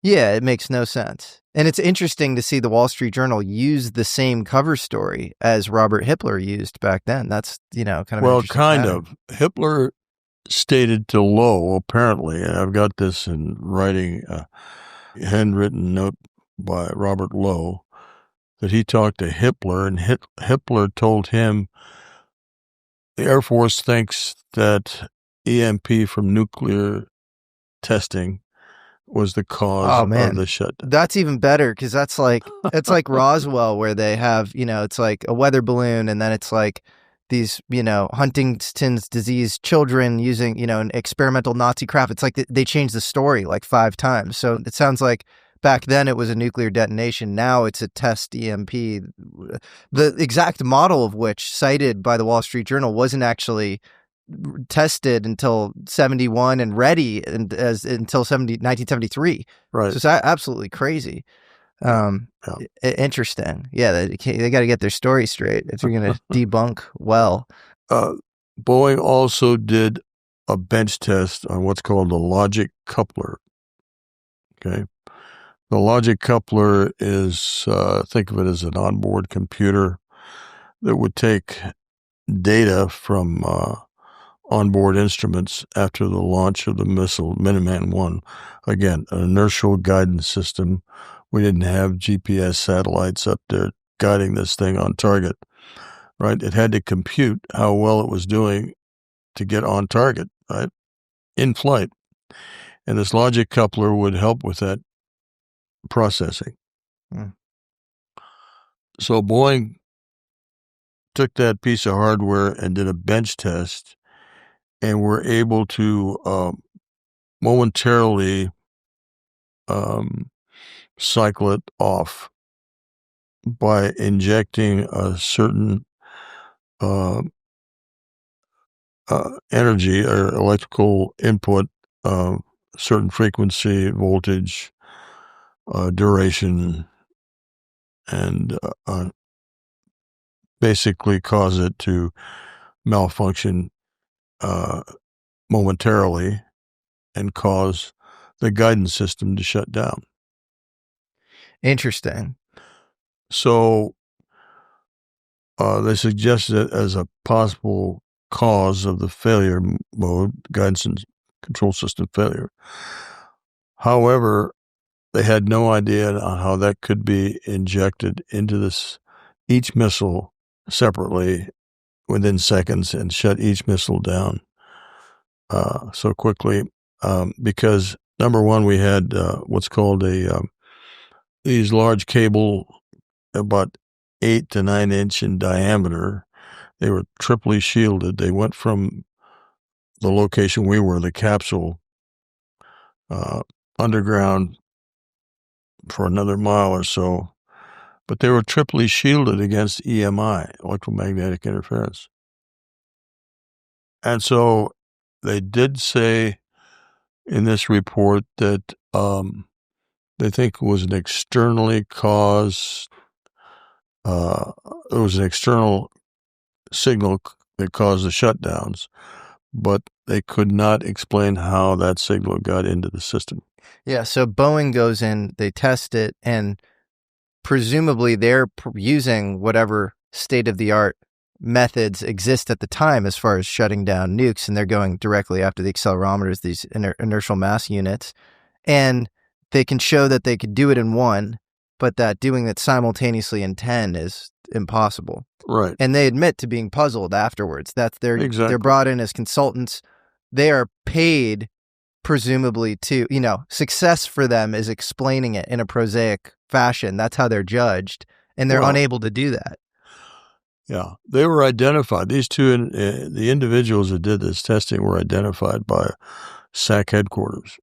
Yeah, it makes no sense. And it's interesting to see the Wall Street Journal use the same cover story as Robert Hitler used back then. That's, kind of well, interesting kind pattern. of. Hitler stated to Lowe, apparently, and I've got this in writing, a handwritten note by Robert Lowe, that he talked to Hitler, and Hitler told him the Air Force thinks that EMP from nuclear testing was the cause of the shutdown. That's even better, because it's like Roswell, where they have, it's like a weather balloon, and then it's like these, Huntington's disease children using, an experimental Nazi craft. It's like they changed the story like 5 times. So it sounds like back then it was a nuclear detonation. Now it's a test EMP. The exact model of which, cited by the Wall Street Journal, wasn't actually tested until 71 and ready until 1973. Right. So it's absolutely crazy. Interesting. Yeah, they got to get their story straight if you're going to debunk well. Boeing also did a bench test on what's called the logic coupler. Okay. The logic coupler is, think of it as an onboard computer that would take data from onboard instruments after the launch of the missile, Minuteman I. Again, an inertial guidance system. We didn't have GPS satellites up there guiding this thing on target, right? It had to compute how well it was doing to get on target, right? In flight. And this logic coupler would help with that processing. So Boeing took that piece of hardware and did a bench test, and were able to momentarily cycle it off by injecting a certain energy or electrical input, certain frequency, voltage, duration, and basically cause it to malfunction momentarily and cause the guidance system to shut down. Interesting. So they suggested it as a possible cause of the failure mode, guidance and control system failure. However, they had no idea on how that could be injected into each missile separately within seconds and shut each missile down so quickly. Because number one, we had what's called these large cable, about 8 to 9 inch in diameter. They were triply shielded. They went from the location we were, the capsule, underground for another mile or so, but they were triply shielded against EMI, electromagnetic interference. And so they did say in this report that they think it was an externally caused, it was an external signal that caused the shutdowns, but they could not explain how that signal got into the system. Yeah, so Boeing goes in, they test it, and presumably they're using whatever state-of-the-art methods exist at the time as far as shutting down nukes, and they're going directly after the accelerometers, these inertial mass units, and they can show that they could do it in one, but that doing it simultaneously in 10 is impossible. Right. And they admit to being puzzled afterwards. That's they're brought in as consultants. They are paid presumably to, success for them is explaining it in a prosaic fashion. That's how they're judged, and they're unable to do that. Yeah, they were identified. These two, the individuals that did this testing were identified by SAC headquarters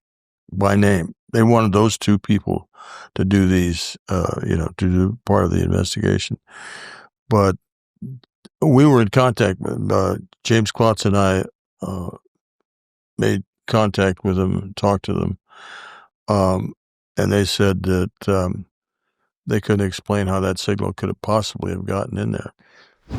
by name. They wanted those two people to do these, to do part of the investigation. But we were in contact with James Klotz and I made contact with them and talked to them. And they said that they couldn't explain how that signal could have possibly have gotten in there.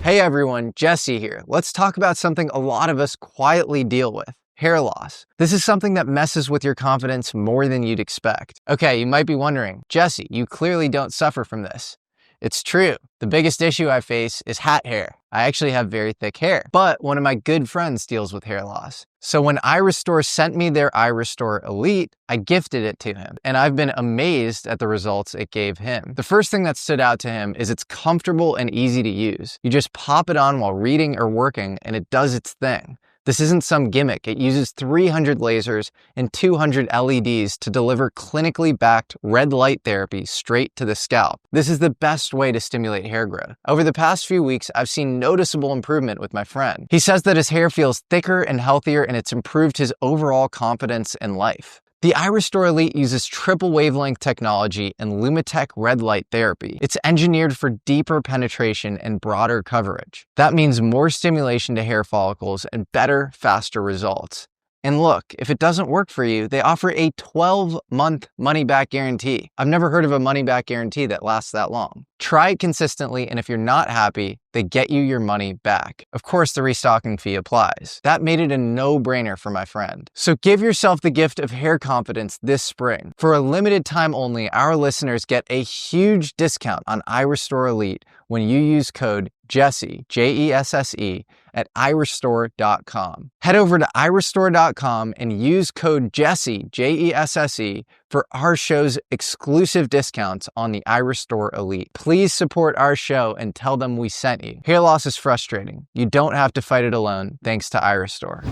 Hey everyone, Jesse here. Let's talk about something a lot of us quietly deal with. Hair loss. This is something that messes with your confidence more than you'd expect. Okay, you might be wondering, Jesse, you clearly don't suffer from this. It's true. The biggest issue I face is hat hair. I actually have very thick hair, but one of my good friends deals with hair loss. So when iRestore sent me their iRestore Elite, I gifted it to him, and I've been amazed at the results it gave him. The first thing that stood out to him is it's comfortable and easy to use. You just pop it on while reading or working, and it does its thing. This isn't some gimmick. It uses 300 lasers and 200 LEDs to deliver clinically backed red light therapy straight to the scalp. This is the best way to stimulate hair growth. Over the past few weeks, I've seen noticeable improvement with my friend. He says that his hair feels thicker and healthier, and it's improved his overall confidence in life. The iRestore Elite uses triple wavelength technology and Lumitech red light therapy. It's engineered for deeper penetration and broader coverage. That means more stimulation to hair follicles and better, faster results. And look, if it doesn't work for you, they offer a 12-month money-back guarantee. I've never heard of a money-back guarantee that lasts that long. Try it consistently, and if you're not happy, they get you your money back. Of course, the restocking fee applies. That made it a no-brainer for my friend. So give yourself the gift of hair confidence this spring. For a limited time only, our listeners get a huge discount on iRestore Elite when you use code Jesse, Jesse, at iRestore.com. Head over to iRestore.com and use code Jesse, Jesse, for our show's exclusive discounts on the iRestore Elite. Please support our show and tell them we sent you. Hair loss is frustrating. You don't have to fight it alone, thanks to iRestore.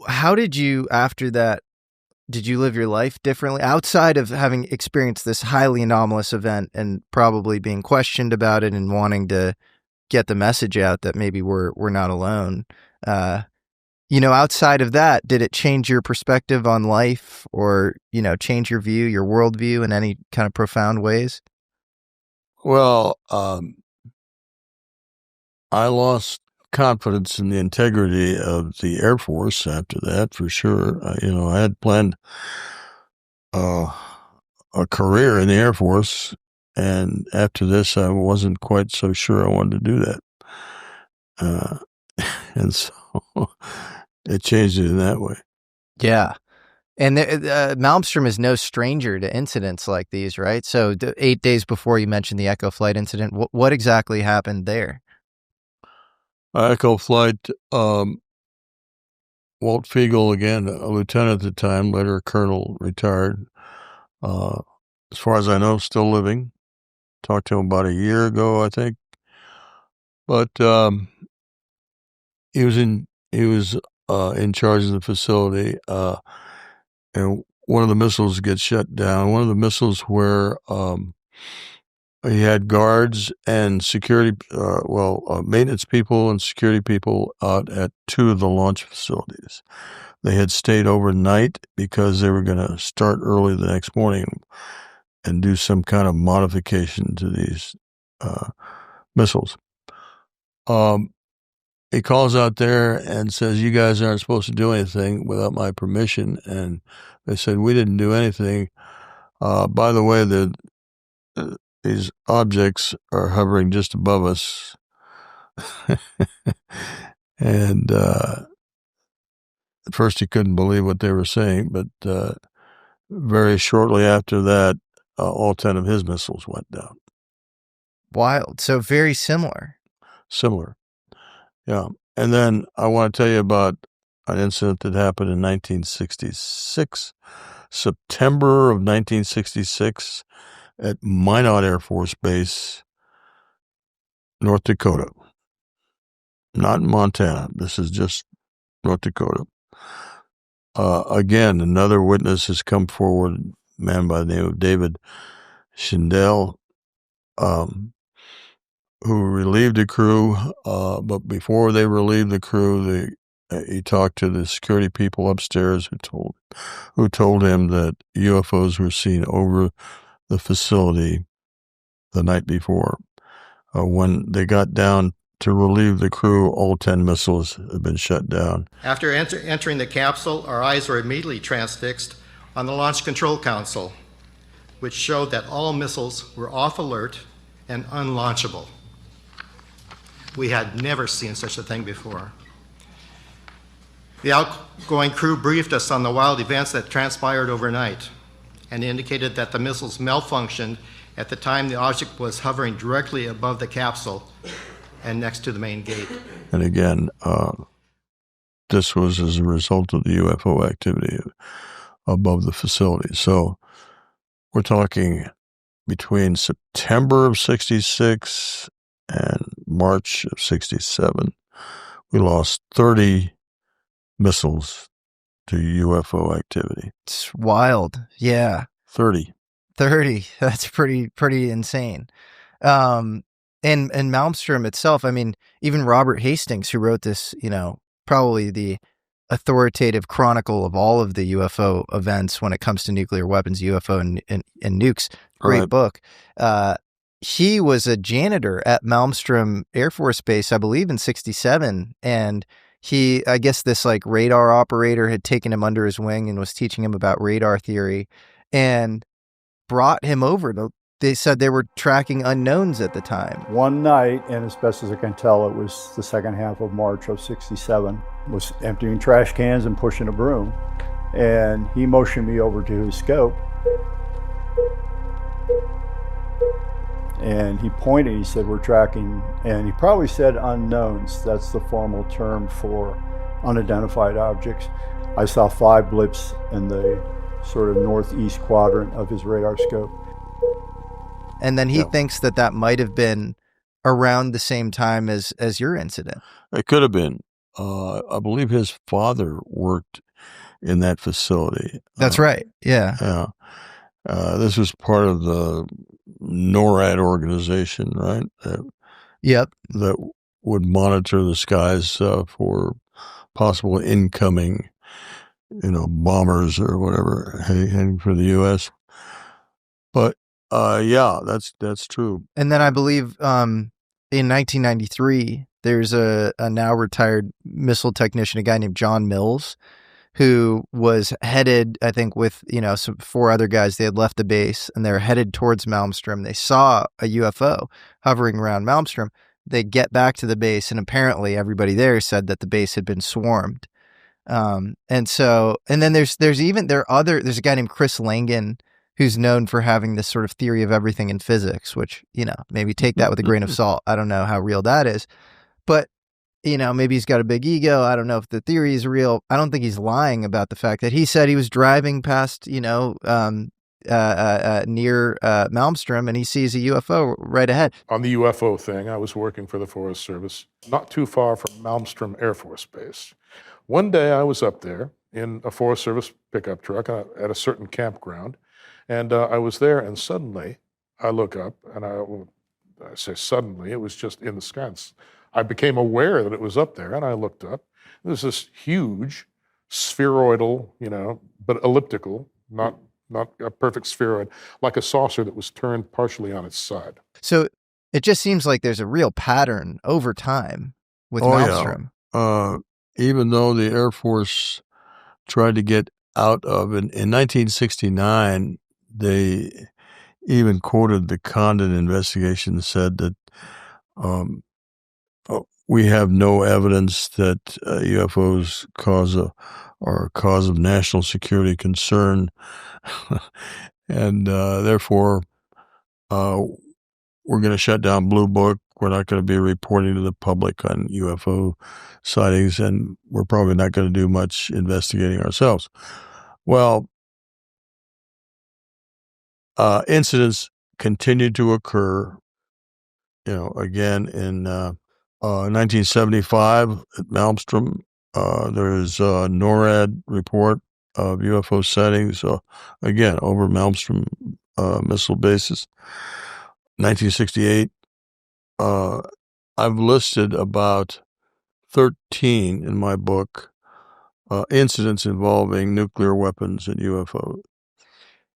How did you, after that, did you live your life differently outside of having experienced this highly anomalous event and probably being questioned about it and wanting to get the message out that maybe we're not alone? Outside of that, did it change your perspective on life or, change your view, your worldview in any kind of profound ways? Well, I lost confidence in the integrity of the Air Force after that, for sure. I had planned a career in the Air Force, and after this, I wasn't quite so sure I wanted to do that. And so it changed it in that way. Yeah. And Malmstrom is no stranger to incidents like these, right? So 8 days before you mentioned the Echo Flight incident, what exactly happened there? Echo Flight, Walt Fiegel, again, a lieutenant at the time, later colonel, retired. As far as I know, still living. Talked to him about a year ago, I think. But he was in charge of the facility, and one of the missiles gets shut down. One of the missiles where he had guards and security, maintenance people and security people out at two of the launch facilities. They had stayed overnight because they were going to start early the next morning and do some kind of modification to these missiles. He calls out there and says, "You guys aren't supposed to do anything without my permission." And they said, "We didn't do anything. By the way, these objects are hovering just above us." And at first he couldn't believe what they were saying, but very shortly after that, all 10 of his missiles went down. Wild. So very similar. Similar. Yeah. And then I want to tell you about an incident that happened in 1966, September of 1966, at Minot Air Force Base, North Dakota. Not in Montana. This is just North Dakota. Again, another witness has come forward, a man by the name of David Schindel, who relieved the crew, but before they relieved the crew, he talked to the security people upstairs who told him that UFOs were seen over the facility the night before. When they got down to relieve the crew, all 10 missiles had been shut down. After entering the capsule, our eyes were immediately transfixed on the Launch Control Console, which showed that all missiles were off alert and unlaunchable. We had never seen such a thing before. The outgoing crew briefed us on the wild events that transpired overnight and indicated that the missiles malfunctioned at the time the object was hovering directly above the capsule and next to the main gate. And again, this was as a result of the UFO activity above the facility. So we're talking between September of 66 and March of 67, we lost 30 missiles to UFO activity. It's wild. Yeah. 30. That's pretty insane. And Malmstrom itself, I mean, even Robert Hastings, who wrote this, probably the authoritative chronicle of all of the UFO events when it comes to nuclear weapons, UFO and nukes, great book. He was a janitor at Malmstrom Air Force Base, I believe, in 67. And I guess this radar operator had taken him under his wing and was teaching him about radar theory and brought him over. They said they were tracking unknowns at the time. One night, and as best as I can tell, it was the second half of March of 67, was emptying trash cans and pushing a broom. And he motioned me over to his scope. And he pointed, he said, "We're tracking," and he probably said unknowns. That's the formal term for unidentified objects. I saw 5 blips in the sort of northeast quadrant of his radar scope. And then he thinks that might have been around the same time as your incident. It could have been. I believe his father worked in that facility. That's right. Yeah. Yeah. This was part of the NORAD organization, right? Yep. That would monitor the skies for possible incoming, bombers or whatever heading for the U.S. But yeah, that's true. And then I believe in 1993, there's a now retired missile technician, a guy named John Mills, who was headed, I think, with, some 4 other guys. They had left the base and they're headed towards Malmstrom. They saw a UFO hovering around Malmstrom. They get back to the base, and apparently everybody there said that the base had been swarmed. And then there's a guy named Chris Langan who's known for having this sort of theory of everything in physics, which, maybe take that with a grain of salt. I don't know how real that is, but maybe he's got a big ego. I don't know if the theory is real. I don't think he's lying about the fact that he said he was driving past, near Malmstrom, and he sees a UFO right ahead. On the UFO thing, I was working for the Forest Service, not too far from Malmstrom Air Force Base. One day I was up there in a Forest Service pickup truck at a certain campground, and I was there, and suddenly I look up, and I say suddenly, it was just in the sky. I became aware that it was up there, and I looked up. There's this huge spheroidal, but elliptical, not a perfect spheroid, like a saucer that was turned partially on its side. So it just seems like there's a real pattern over time with Malmstrom. Yeah. Even though the Air Force tried to get out of it, in 1969, they even quoted the Condon investigation and said that we have no evidence that UFOs are a cause of national security concern, and therefore we're going to shut down Blue Book. We're not going to be reporting to the public on UFO sightings, and we're probably not going to do much investigating ourselves. Well, incidents continued to occur, again in 1975 at Malmstrom. There's a NORAD report of UFO sightings, again, over Malmstrom missile bases. 1968, I've listed about 13 in my book incidents involving nuclear weapons and UFOs.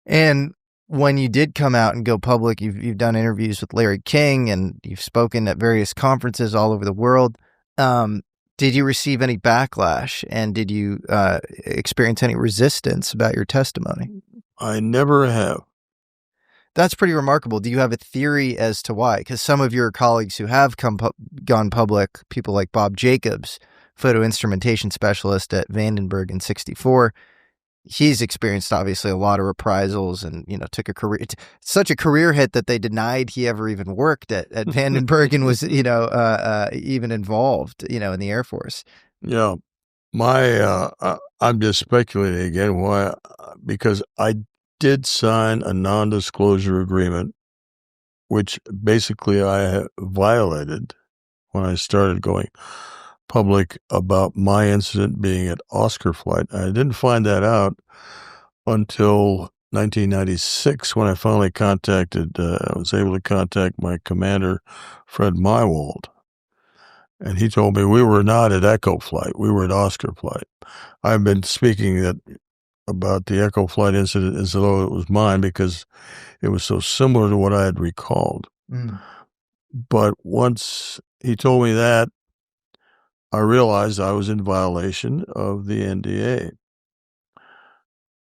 And when you did come out and go public, you've done interviews with Larry King, and you've spoken at various conferences all over the world. Did you receive any backlash, and did you experience any resistance about your testimony? I never have. That's pretty remarkable. Do you have a theory as to why? Because some of your colleagues who have gone public, people like Bob Jacobs, photo instrumentation specialist at Vandenberg in 64, he's experienced obviously a lot of reprisals and, took such a career hit that they denied he ever even worked at Vandenberg and was, even involved, in the Air Force. Yeah. I'm just speculating again. Why? Because I did sign a non-disclosure agreement, which basically I violated when I started going public about my incident being at Oscar Flight. I didn't find that out until 1996 when I finally I was able to contact my commander, Fred Mywald. And he told me we were not at Echo Flight. We were at Oscar Flight. I've been speaking about the Echo Flight incident as though it was mine because it was so similar to what I had recalled. Mm. But once he told me that, I realized I was in violation of the NDA.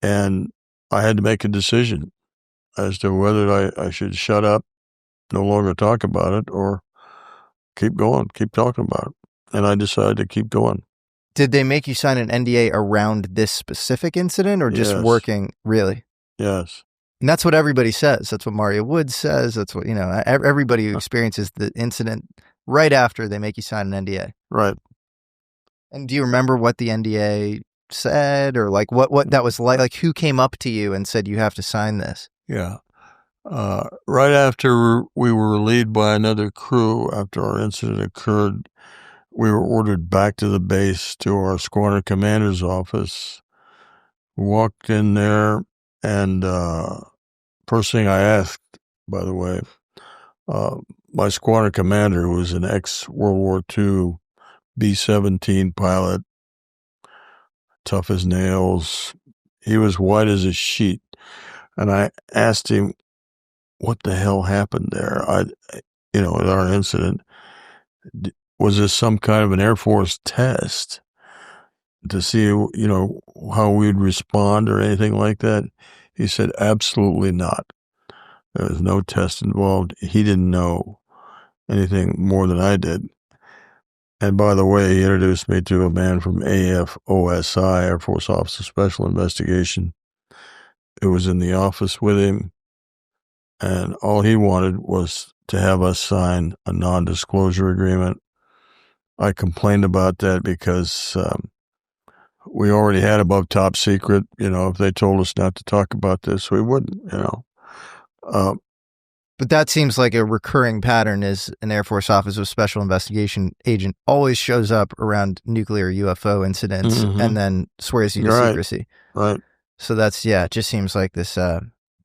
And I had to make a decision as to whether I should shut up, no longer talk about it, or keep going, keep talking about it. And I decided to keep going. Did they make you sign an NDA around this specific incident or just working? Really? Yes. And that's what everybody says. That's what Mario Woods says. That's what, everybody who experiences the incident right after they make you sign an NDA. Right. And do you remember what the NDA said or like what that was like who came up to you and said you have to sign this? Yeah. Right after we were relieved by another crew, after our incident occurred, we were ordered back to the base to our squadron commander's office. We walked in there, and first thing I asked, by the way, my squadron commander, who was an ex-World War II B-17 pilot, tough as nails, he was white as a sheet, and I asked him what the hell happened there. At our incident, was this some kind of an Air Force test to see, how we'd respond or anything like that? He said, absolutely not. There was no test involved. He didn't know anything more than I did. And by the way, he introduced me to a man from AFOSI, Air Force Office of Special Investigation, who was in the office with him. And all he wanted was to have us sign a non-disclosure agreement. I complained about that because we already had above top secret. If they told us not to talk about this, we wouldn't, But that seems like a recurring pattern is an Air Force Office of Special Investigation agent always shows up around nuclear UFO incidents and then swears you to secrecy. Right. So that's, it just seems like this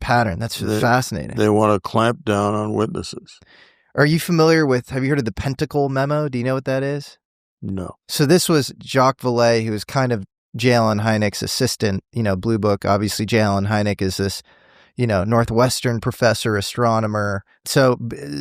pattern. That's fascinating. They want to clamp down on witnesses. Are you familiar with, have you heard of the Pentacle Memo? Do you know what that is? No. So this was Jacques Vallée, who was kind of J. Allen Hynek's assistant, Blue Book. Obviously, J. Allen Hynek is this, Northwestern professor, astronomer. So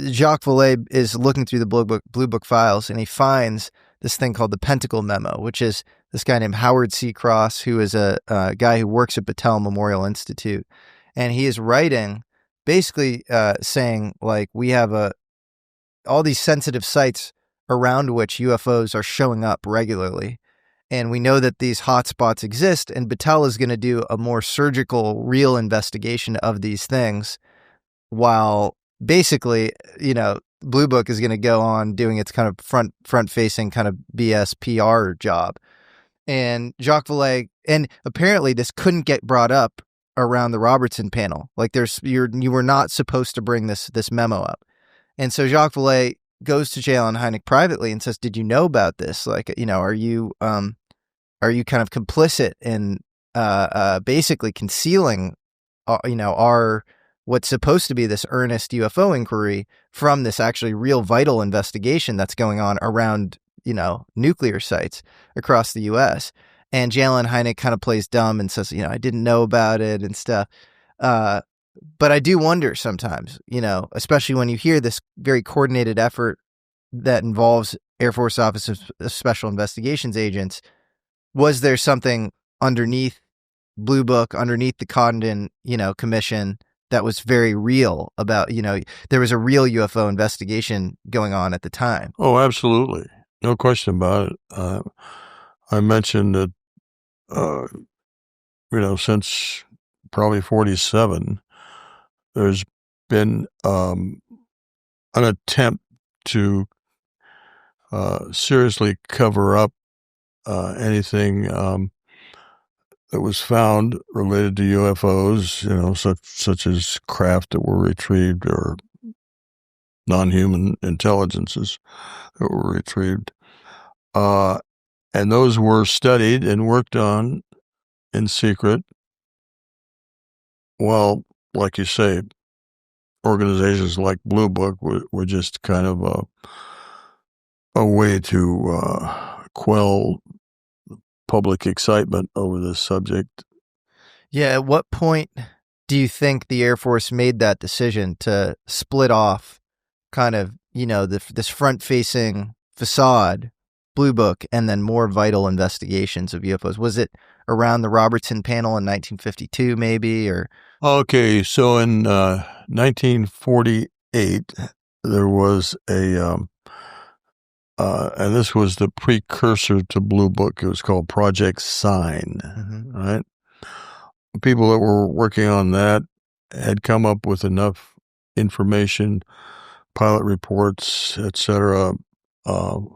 Jacques Vallée is looking through the Blue Book files, and he finds this thing called the Pentacle Memo, which is this guy named Howard C. Cross, who is a guy who works at Battelle Memorial Institute. And he is writing, basically saying, like, we have all these sensitive sites around which UFOs are showing up regularly. And we know that these hotspots exist, and Battelle is going to do a more surgical, real investigation of these things, while basically, Blue Book is going to go on doing its kind of front-facing kind of BS PR job. And Jacques Vallée, and apparently this couldn't get brought up around the Robertson panel. Like you were not supposed to bring this memo up. And so Jacques Vallée goes to J. Allen Hynek privately and says, "Did you know about this? Like, are you kind of complicit in basically concealing, our what's supposed to be this earnest UFO inquiry from this actually real vital investigation that's going on around, nuclear sites across the U.S." And J. Allen Hynek kind of plays dumb and says, I didn't know about it and stuff. But I do wonder sometimes, especially when you hear this very coordinated effort that involves Air Force Office of Special Investigations agents, was there something underneath Blue Book, underneath the Condon, commission that was very real about, there was a real UFO investigation going on at the time? Oh, absolutely. No question about it. I mentioned that, since probably 47, there's been an attempt to seriously cover up anything that was found related to UFOs, such as craft that were retrieved or non-human intelligences that were retrieved. And those were studied and worked on in secret. Well, like you say, organizations like Blue Book were just kind of a way to quell public excitement over this subject. Yeah. At what point do you think the Air Force made that decision to split off kind of, this front-facing facade, Blue Book, and then more vital investigations of UFOs? Was it around the Robertson panel in 1952 maybe, or? Okay, so in 1948, there was and this was the precursor to Blue Book. It was called Project Sign, right? People that were working on that had come up with enough information, pilot reports, etc., to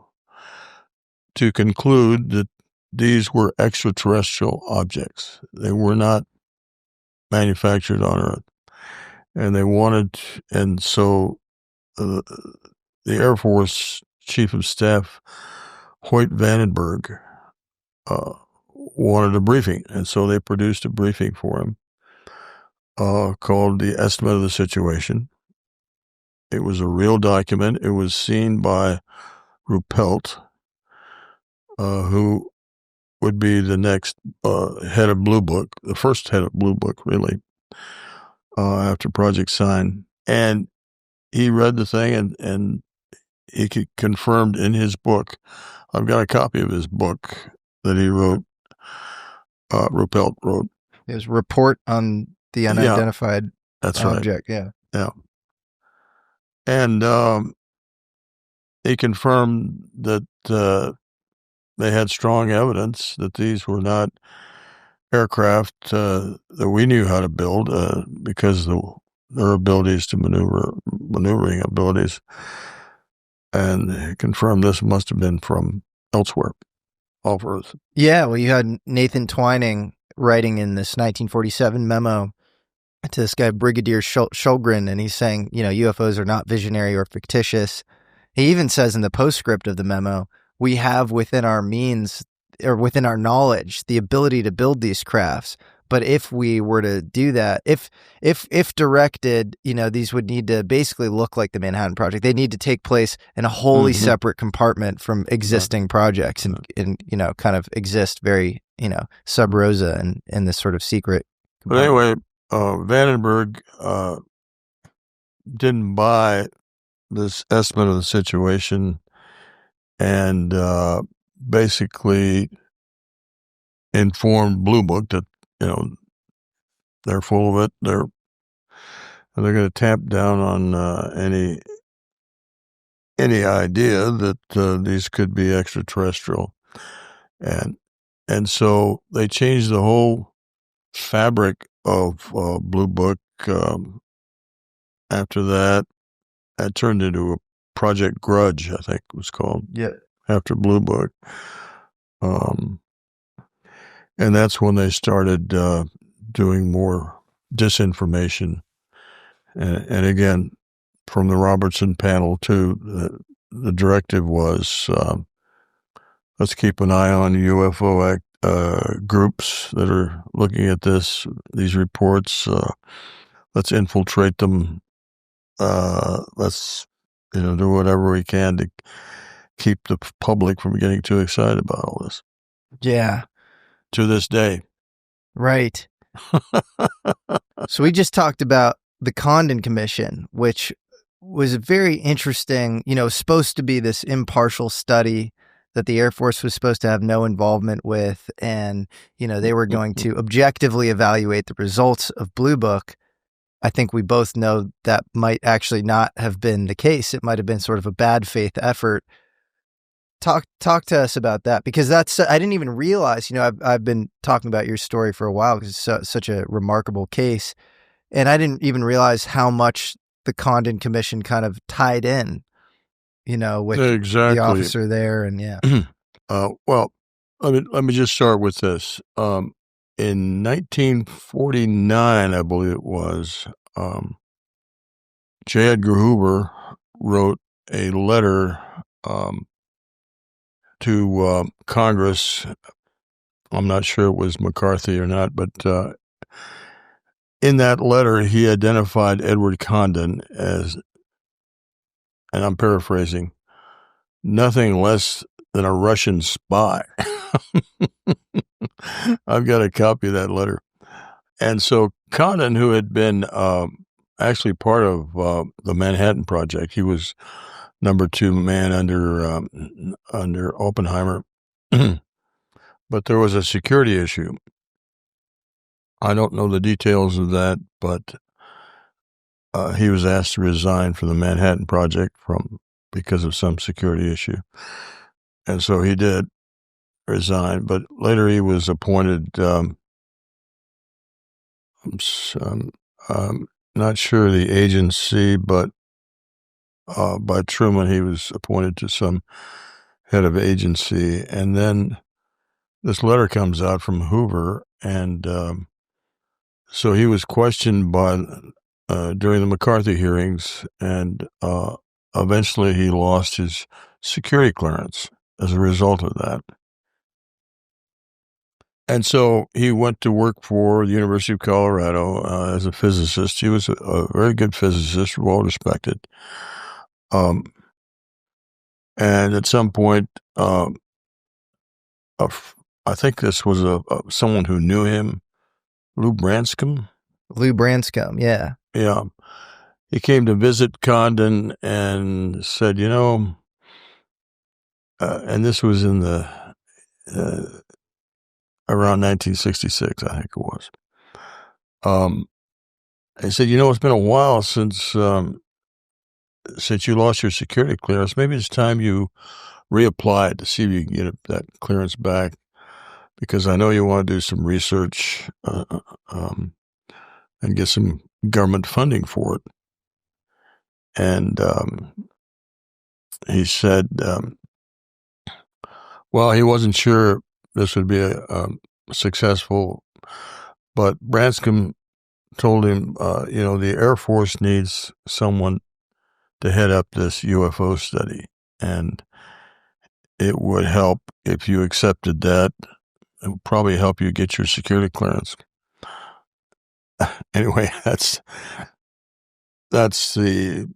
conclude that these were extraterrestrial objects. They were not manufactured on Earth. And so the Air Force Chief of Staff, Hoyt Vandenberg, wanted a briefing. And so they produced a briefing for him called The Estimate of the Situation. It was a real document. It was seen by Ruppelt, who would be the next head of Blue Book, the first head of Blue Book, really, after Project Sign. And he read the thing and he confirmed in his book, I've got a copy of his book that he wrote, Ruppelt wrote. It was Report on the Unidentified That's Object. Right. Yeah. And he confirmed that they had strong evidence that these were not aircraft that we knew how to build because their abilities to maneuvering abilities, and he confirmed this must have been from elsewhere, off Earth. Yeah, well, you had Nathan Twining writing in this 1947 memo to this guy, Brigadier Shulgren, and he's saying, UFOs are not visionary or fictitious. He even says in the postscript of the memo, we have within our means or within our knowledge the ability to build these crafts. But if we were to do that, if directed, these would need to basically look like the Manhattan Project. They need to take place in a wholly separate compartment from existing projects and kind of exist very, sub rosa in this sort of secret compartment. But anyway, Vandenberg didn't buy this estimate of the situation and basically informed Blue Book that they're full of it. They're going to tamp down on any idea that these could be extraterrestrial, and so they changed the whole fabric of Blue Book. After that, it turned into a Project Grudge, I think it was called. Yeah. After Blue Book. And that's when they started doing more disinformation. And again, from the Robertson panel, too, the directive was let's keep an eye on UFO groups that are looking at these reports. Let's infiltrate them. Let's do whatever we can to keep the public from getting too excited about all this. Yeah. To this day. Right. So we just talked about the Condon Commission, which was a very interesting, supposed to be this impartial study that the Air Force was supposed to have no involvement with. And, they were going to objectively evaluate the results of Blue Book. I think we both know that might actually not have been the case. It might have been sort of a bad faith effort. Talk to us about that, because I didn't even realize, I've been talking about your story for a while because it's such a remarkable case. And I didn't even realize how much the Condon Commission kind of tied in, with the officer there. And yeah. Well, let me just start with this. In 1949, I believe it was, J. Edgar Hoover wrote a letter to Congress. I'm not sure it was McCarthy or not, but in that letter, he identified Edward Condon as, and I'm paraphrasing, nothing less than a Russian spy. I've got a copy of that letter. And so Condon, who had been actually part of the Manhattan Project, he was number 2 man under Oppenheimer. But there was a security issue. I don't know the details of that, but he was asked to resign from the Manhattan Project because of some security issue. And so he did resign, but later he was appointed, I'm not sure the agency, but by Truman, he was appointed to some head of agency. And then this letter comes out from Hoover, and so he was questioned during the McCarthy hearings, and eventually he lost his security clearance as a result of that. And so he went to work for the University of Colorado as a physicist. He was a very good physicist, well respected. And at some point, I think this was someone who knew him, Lou Branscombe. Lou Branscombe, yeah. Yeah. He came to visit Condon and said, and this was in the around 1966, I think it was. He said, it's been a while since since you lost your security clearance, maybe it's time you reapply to see if you can get that clearance back, because I know you want to do some research and get some government funding for it. And he said, well, he wasn't sure this would be successful, but Branscombe told him, the Air Force needs someone to head up this UFO study, and it would help if you accepted that. It would probably help you get your security clearance. Anyway, that's the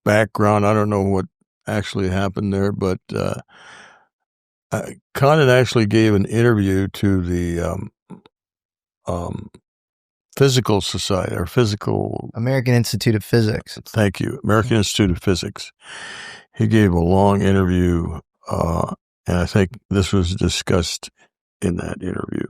background. I don't know what actually happened there, but Condon actually gave an interview to the Physical Society, or Physical... American Institute of Physics. Thank you. American Institute of Physics. He gave a long interview, and I think this was discussed in that interview.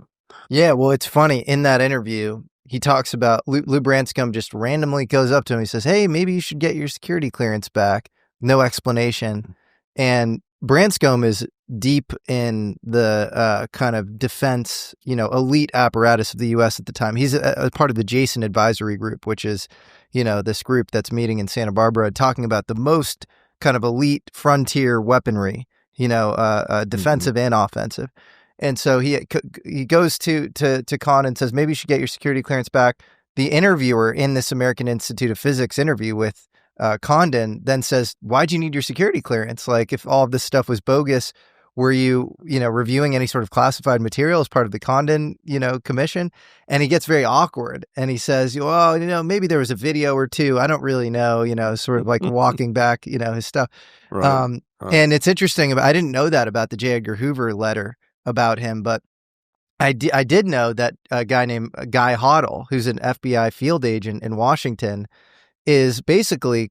Yeah, well, it's funny. In that interview, he talks about Lou Branscombe just randomly goes up to him. He says, hey, maybe you should get your security clearance back. No explanation. And Branscombe is deep in the kind of defense, elite apparatus of the U.S. at the time. He's a part of the Jason Advisory Group, which is, this group that's meeting in Santa Barbara, talking about the most kind of elite frontier weaponry, defensive and offensive. And so he goes to Condon and says, maybe you should get your security clearance back. The interviewer in this American Institute of Physics interview with Condon then says, why'd you need your security clearance? Like, if all of this stuff was bogus, were you, reviewing any sort of classified material as part of the Condon, commission? And he gets very awkward and he says, well, maybe there was a video or two. I don't really know, sort of like walking back, his stuff. Right. And it's interesting. I didn't know that about the J. Edgar Hoover letter about him, but I did know that a guy named Guy Hoddle, who's an FBI field agent in Washington, is basically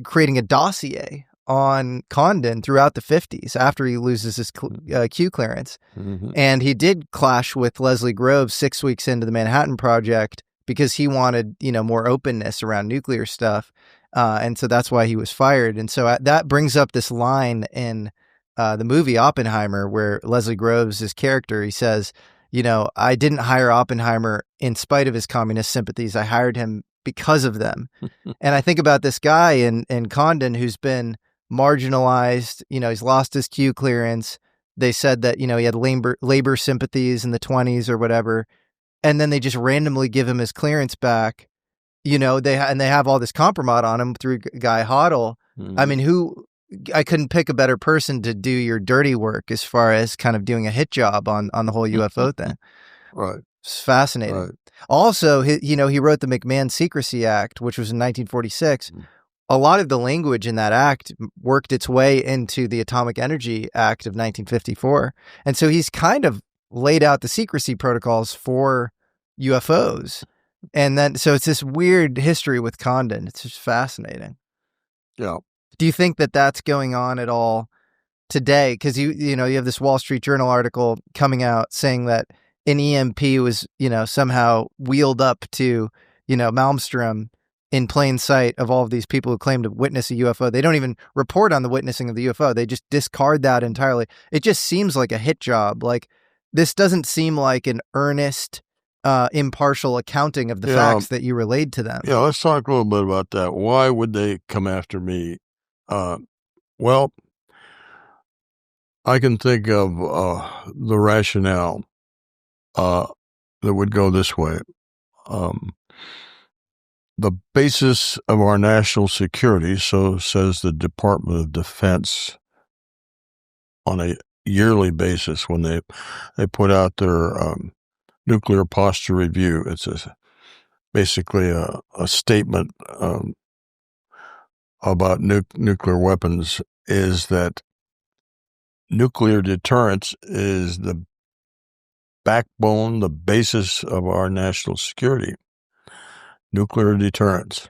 creating a dossier on Condon throughout the 50s after he loses his Q clearance. Mm-hmm. And he did clash with Leslie Groves 6 weeks into the Manhattan Project because he wanted, more openness around nuclear stuff. And so that's why he was fired. And so that brings up this line in the movie Oppenheimer, where Leslie Groves' character, he says, I didn't hire Oppenheimer in spite of his communist sympathies. I hired him because of them. And I think about this guy in Condon who's been marginalized. He's lost his Q clearance. They said that, he had labor sympathies in the 20s or whatever. And then they just randomly give him his clearance back. They have all this compromise on him through Guy Hoddle. Mm-hmm. I mean, I couldn't pick a better person to do your dirty work as far as kind of doing a hit job on the whole UFO thing. Right. It's fascinating. Right. Also, he wrote the McMahon Secrecy Act, which was in 1946. Mm-hmm. A lot of the language in that act worked its way into the Atomic Energy Act of 1954. And so he's kind of laid out the secrecy protocols for UFOs. And then, so it's this weird history with Condon. It's just fascinating. Yeah. Do you think that that's going on at all today? Because you have this Wall Street Journal article coming out saying that an EMP was somehow wheeled up to Malmstrom in plain sight of all of these people who claim to witness a UFO. They don't even report on the witnessing of the UFO. They just discard that entirely. It just seems like a hit job. Like, this doesn't seem like an earnest, impartial accounting of the facts that you relayed to them. Yeah, let's talk a little bit about that. Why would they come after me? Well, I can think of the rationale that would go this way. The basis of our national security, so says the Department of Defense on a yearly basis when they put out their nuclear posture review. It's basically a statement about nuclear weapons, is that nuclear deterrence is the backbone, the basis of our national security. Nuclear deterrence.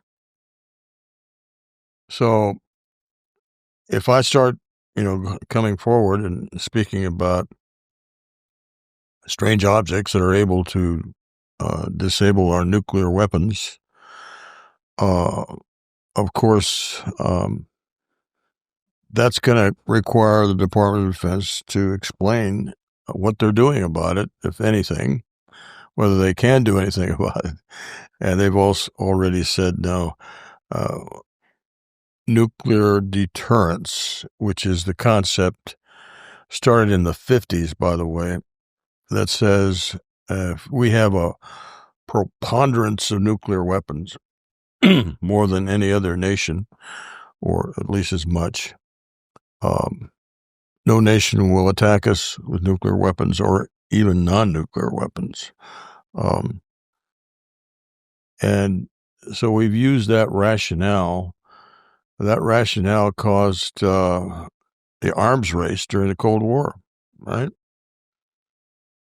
So if I start, coming forward and speaking about strange objects that are able to disable our nuclear weapons, of course, that's going to require the Department of Defense to explain what they're doing about it, if anything, whether they can do anything about it. And they've also already said no. Nuclear deterrence, which is the concept started in the 50s, by the way, that says if we have a preponderance of nuclear weapons, more than any other nation, or at least as much, no nation will attack us with nuclear weapons or even non-nuclear weapons. And so we've used that rationale. That rationale caused the arms race during the Cold War, right?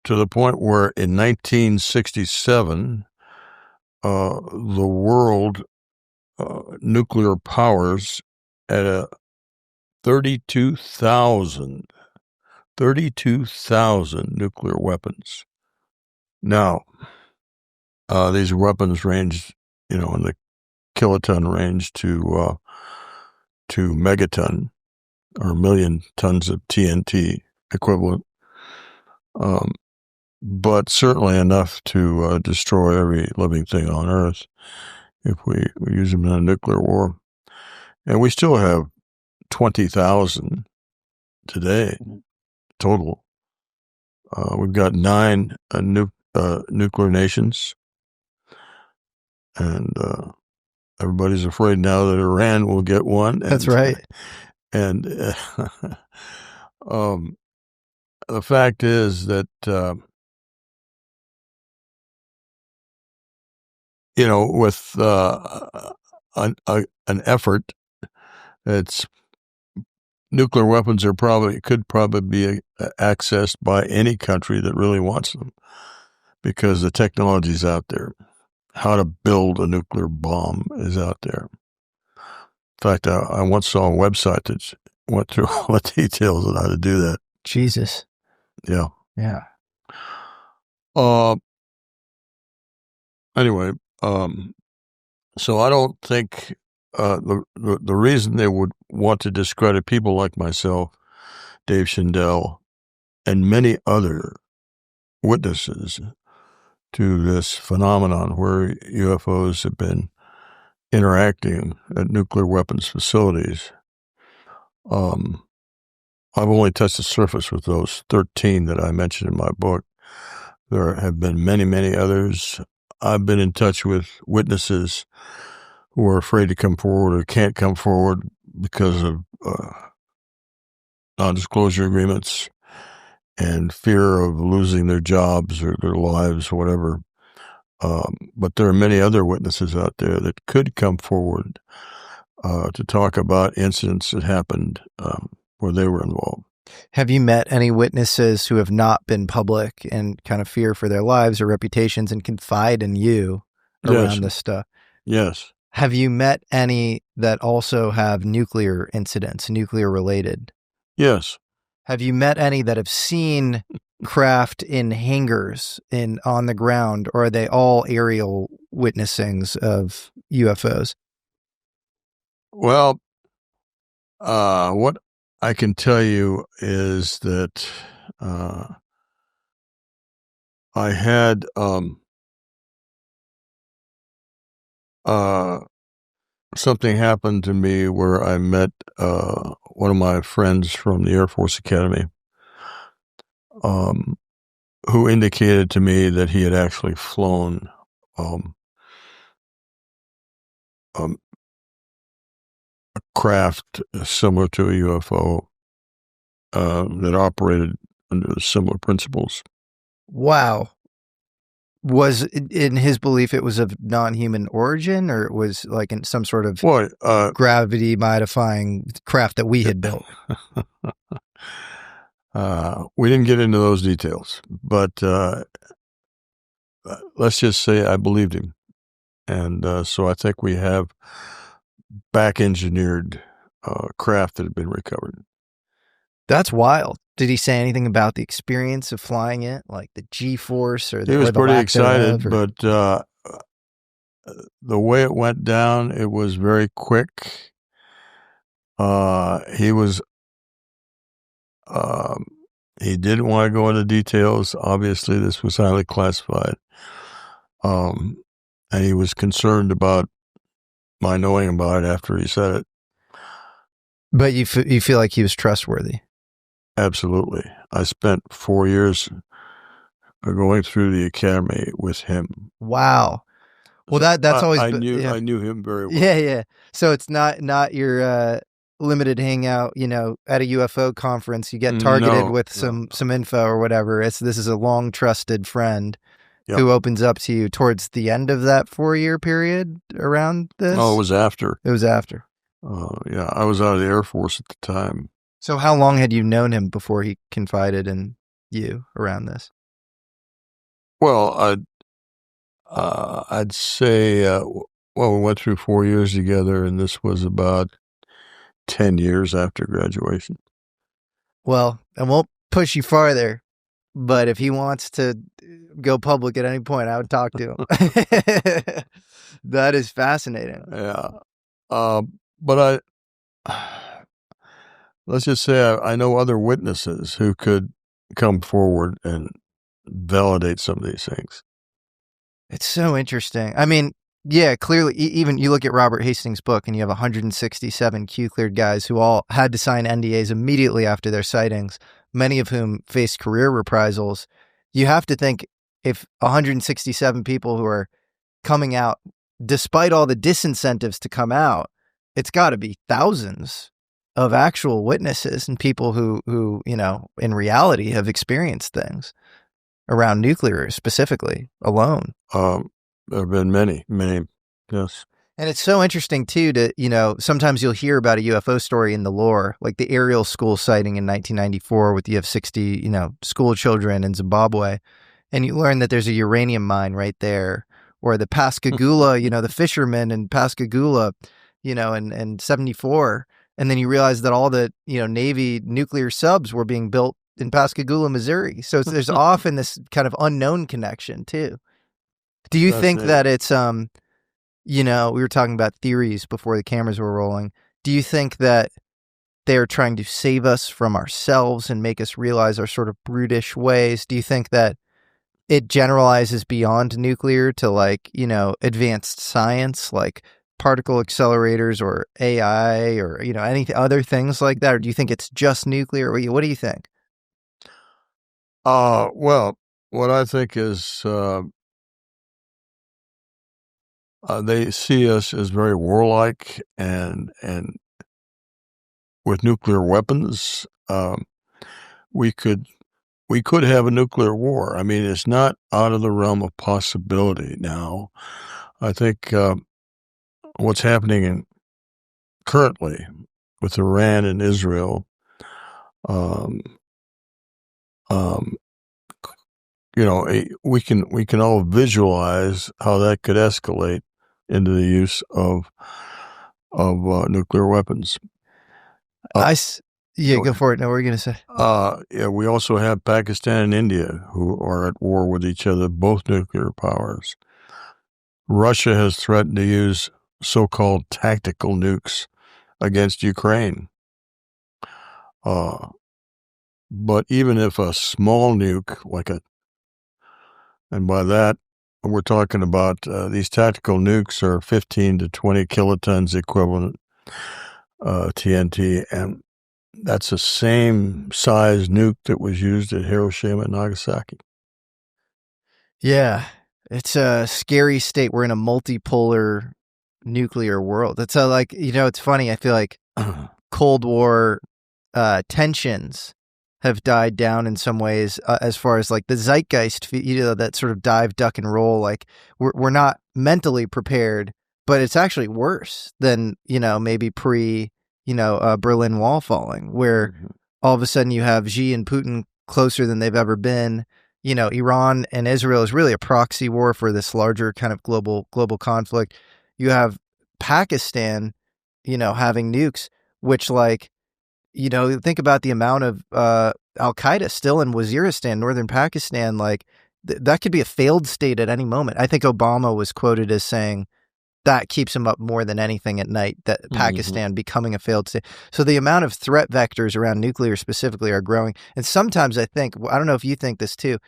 To the point where in 1967, the world nuclear powers at a 32,000 nuclear weapons. Now, these weapons range, in the kiloton range to megaton, or a million tons of TNT equivalent, but certainly enough to destroy every living thing on Earth if we use them in a nuclear war. And we still have 20,000 today total. We've got 9 nuclear nations, and everybody's afraid now that Iran will get one. That's right. And the fact is that, with an effort, nuclear weapons could probably be accessed by any country that really wants them, because the technology's out there. How to build a nuclear bomb is out there. In fact, I once saw a website that went through all the details on how to do that. Jesus. Yeah. Yeah. Anyway, so I don't think the reason they would want to discredit people like myself, Dave Schindel, and many other witnesses to this phenomenon where UFOs have been interacting at nuclear weapons facilities. I've only touched the surface with those 13 that I mentioned in my book. There have been many, many others. I've been in touch with witnesses who are afraid to come forward or can't come forward because of non-disclosure agreements and fear of losing their jobs or their lives or whatever. But there are many other witnesses out there that could come forward to talk about incidents that happened where they were involved. Have you met any witnesses who have not been public and kind of fear for their lives or reputations and confide in you around this stuff? Yes. Have you met any that also have nuclear incidents, nuclear related? Yes. Have you met any that have seen craft in hangars on the ground, or are they all aerial witnessings of UFOs? Well, what I can tell you is that I had something happened to me where I met one of my friends from the Air Force Academy, who indicated to me that he had actually flown a craft similar to a UFO that operated under similar principles. Wow. Was in his belief it was of non-human origin, or it was like in some sort of gravity modifying craft that we had built? We didn't get into those details, but let's just say I believed him. And so I think we have back-engineered craft that had been recovered. That's wild. Did he say anything about the experience of flying it, like the G-force or the? He was or the pretty lack excited, thereof, but the way it went down, it was very quick. He didn't want to go into details. Obviously, this was highly classified. And he was concerned about my knowing about it after he said it. But you feel like he was trustworthy? Absolutely. I spent 4 years going through the academy with him. Wow. Well, that's always I knew him very well. Yeah. So it's not your limited hangout, at a UFO conference. You get targeted with some info or whatever. This is a long trusted friend who opens up to you towards the end of that 4-year period around this. Oh, it was after. It was after. Yeah, I was out of the Air Force at the time. So how long had you known him before he confided in you around this? Well, I'd say, we went through 4 years together, and this was about 10 years after graduation. Well, I won't push you farther, but if he wants to go public at any point, I would talk to him. That is fascinating. Yeah. But let's just say I know other witnesses who could come forward and validate some of these things. It's so interesting. I mean, yeah, clearly, even you look at Robert Hastings' book and you have 167 Q-cleared guys who all had to sign NDAs immediately after their sightings, many of whom faced career reprisals. You have to think if 167 people who are coming out, despite all the disincentives to come out, it's got to be thousands of actual witnesses and people who in reality have experienced things around nuclear specifically alone. There have been many, yes. And it's so interesting too to, sometimes you'll hear about a UFO story in the lore, like the Ariel school sighting in 1994 with you have 60, school children in Zimbabwe. And you learn that there's a uranium mine right there, or the Pascagoula, the fishermen in Pascagoula, in 74. And then you realize that all the, Navy nuclear subs were being built in Pascagoula, Missouri. So there's often this kind of unknown connection too. Do you think that it's, we were talking about theories before the cameras were rolling. Do you think that they're trying to save us from ourselves and make us realize our sort of brutish ways? Do you think that it generalizes beyond nuclear to advanced science, like particle accelerators or AI or, any other things like that? Or do you think it's just nuclear? What do you think? Well, what I think is, they see us as very warlike and with nuclear weapons. We could have a nuclear war. I mean, it's not out of the realm of possibility now. I think what's happening currently with Iran and Israel, we can all visualize how that could escalate into the use of nuclear weapons. Go for it. No, what were you going to say? We also have Pakistan and India who are at war with each other, both nuclear powers. Russia has threatened to use so-called tactical nukes against Ukraine. But even if a small nuke, and by that, we're talking about these tactical nukes are 15 to 20 kilotons equivalent TNT, and that's the same size nuke that was used at Hiroshima and Nagasaki. Yeah, it's a scary state. We're in a multipolar nuclear world. It's it's funny. I feel like Cold War tensions have died down in some ways as far as the zeitgeist, that sort of dive, duck, and roll. Like we're not mentally prepared, but it's actually worse than, maybe pre, Berlin Wall falling, where all of a sudden you have Xi and Putin closer than they've ever been. Iran and Israel is really a proxy war for this larger kind of global conflict. You have Pakistan, having nukes, which think about the amount of Al-Qaeda still in Waziristan, northern Pakistan. that could be a failed state at any moment. I think Obama was quoted as saying that keeps him up more than anything at night, that Pakistan becoming a failed state. So the amount of threat vectors around nuclear specifically are growing. And sometimes I think, I don't know if you think this too,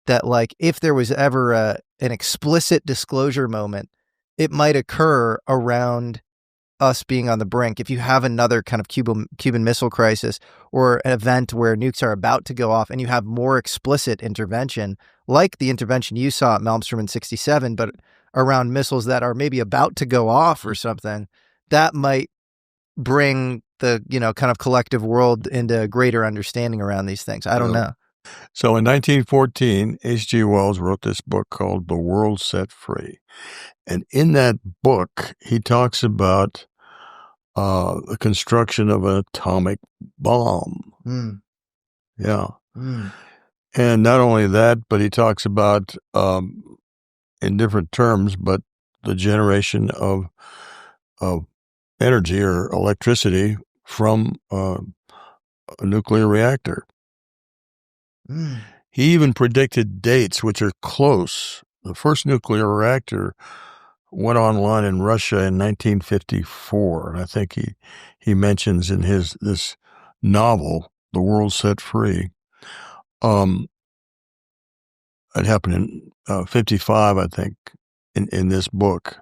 that like if there was ever an explicit disclosure moment, it might occur around us being on the brink. If you have another kind of Cuban Missile Crisis or an event where nukes are about to go off and you have more explicit intervention, like the intervention you saw at Malmstrom in 67, but around missiles that are maybe about to go off or something, that might bring the, kind of collective world into a greater understanding around these things. I don't know. So in 1914, H.G. Wells wrote this book called The World Set Free. And in that book, he talks about the construction of an atomic bomb. Yeah. And not only that, but he talks about, in different terms, but the generation of energy or electricity from a nuclear reactor. He even predicted dates which are close. The first nuclear reactor went online in Russia in 1954. And I think he mentions in this novel, The World Set Free. It happened in 55, I think, in this book.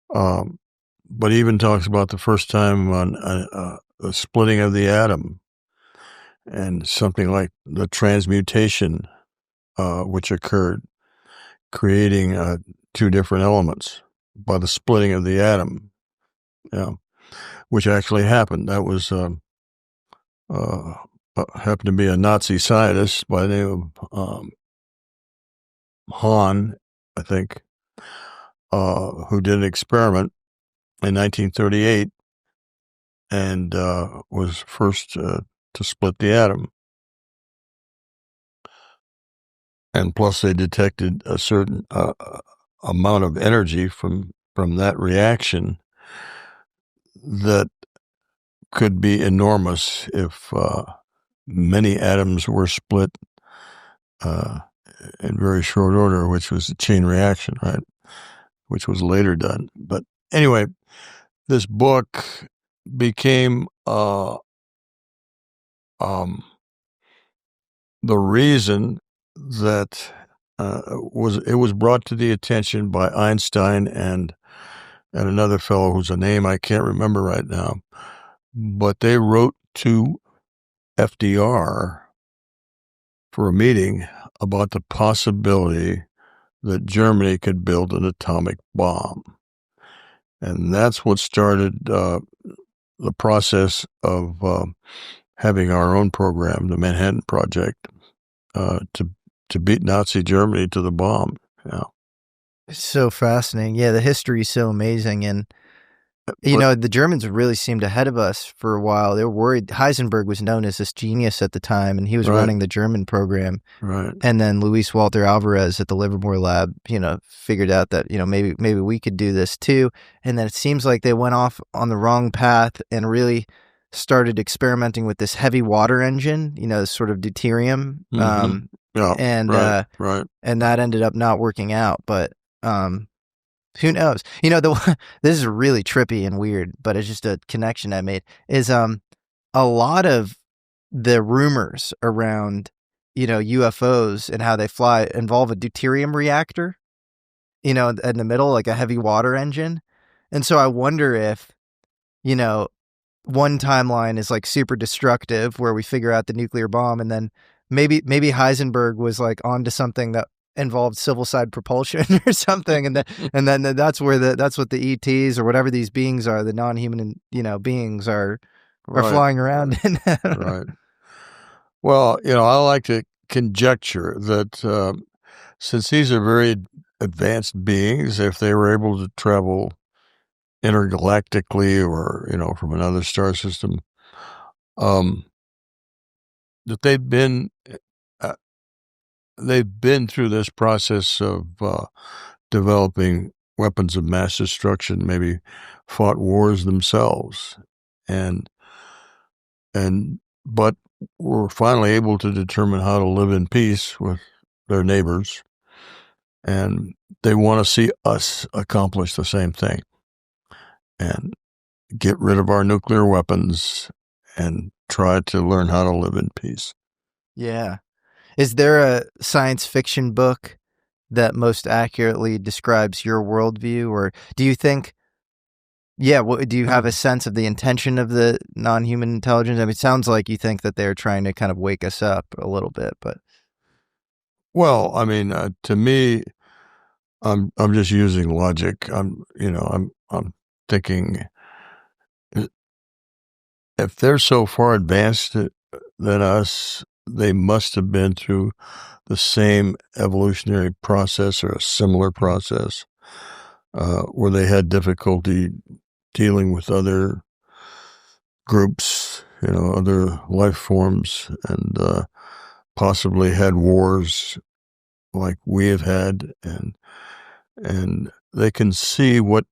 But he even talks about the first time on the splitting of the atom and something like the transmutation, which occurred, creating two different elements by the splitting of the atom, which actually happened. That was happened to be a Nazi scientist by the name of Hahn, I think, who did an experiment in 1938 and was first to split the atom. And plus they detected a certain amount of energy from that reaction that could be enormous if many atoms were split in very short order, which was a chain reaction, right? Which was later done. But anyway, this book became the reason that it was brought to the attention by Einstein and another fellow whose a name I can't remember right now, but they wrote to FDR for a meeting about the possibility that Germany could build an atomic bomb. And that's what started the process of having our own program, the Manhattan Project, to beat Nazi Germany to the bomb. Yeah. It's so fascinating. Yeah, the history is so amazing. And, the Germans really seemed ahead of us for a while. They were worried. Heisenberg was known as this genius at the time, and he was running the German program. Right. And then Luis Walter Alvarez at the Livermore lab, figured out that, maybe we could do this too. And then it seems like they went off on the wrong path and really started experimenting with this heavy water engine, this sort of deuterium. Right. And that ended up not working out. But who knows? This is really trippy and weird, but it's just a connection I made, is a lot of the rumors around, UFOs and how they fly involve a deuterium reactor, in the middle, like a heavy water engine. And so I wonder if, one timeline is like super destructive where we figure out the nuclear bomb, and then maybe Heisenberg was like onto something that involved civil side propulsion or something, and then that's what the ETs or whatever these beings are, the non-human beings are flying around in. Right. Well, I like to conjecture that since these are very advanced beings, if they were able to travel intergalactically or from another star system, that they've been through this process of developing weapons of mass destruction, maybe fought wars themselves, but were finally able to determine how to live in peace with their neighbors, and they want to see us accomplish the same thing and get rid of our nuclear weapons and try to learn how to live in peace. Yeah. Is there a science fiction book that most accurately describes your worldview? Or do you think, do you have a sense of the intention of the non-human intelligence? I mean, it sounds like you think that they're trying to kind of wake us up a little bit, but. Well, I mean, to me, I'm just using logic. I'm thinking, if they're so far advanced than us, they must have been through the same evolutionary process or a similar process where they had difficulty dealing with other groups, other life forms, and possibly had wars like we have had, and they can see where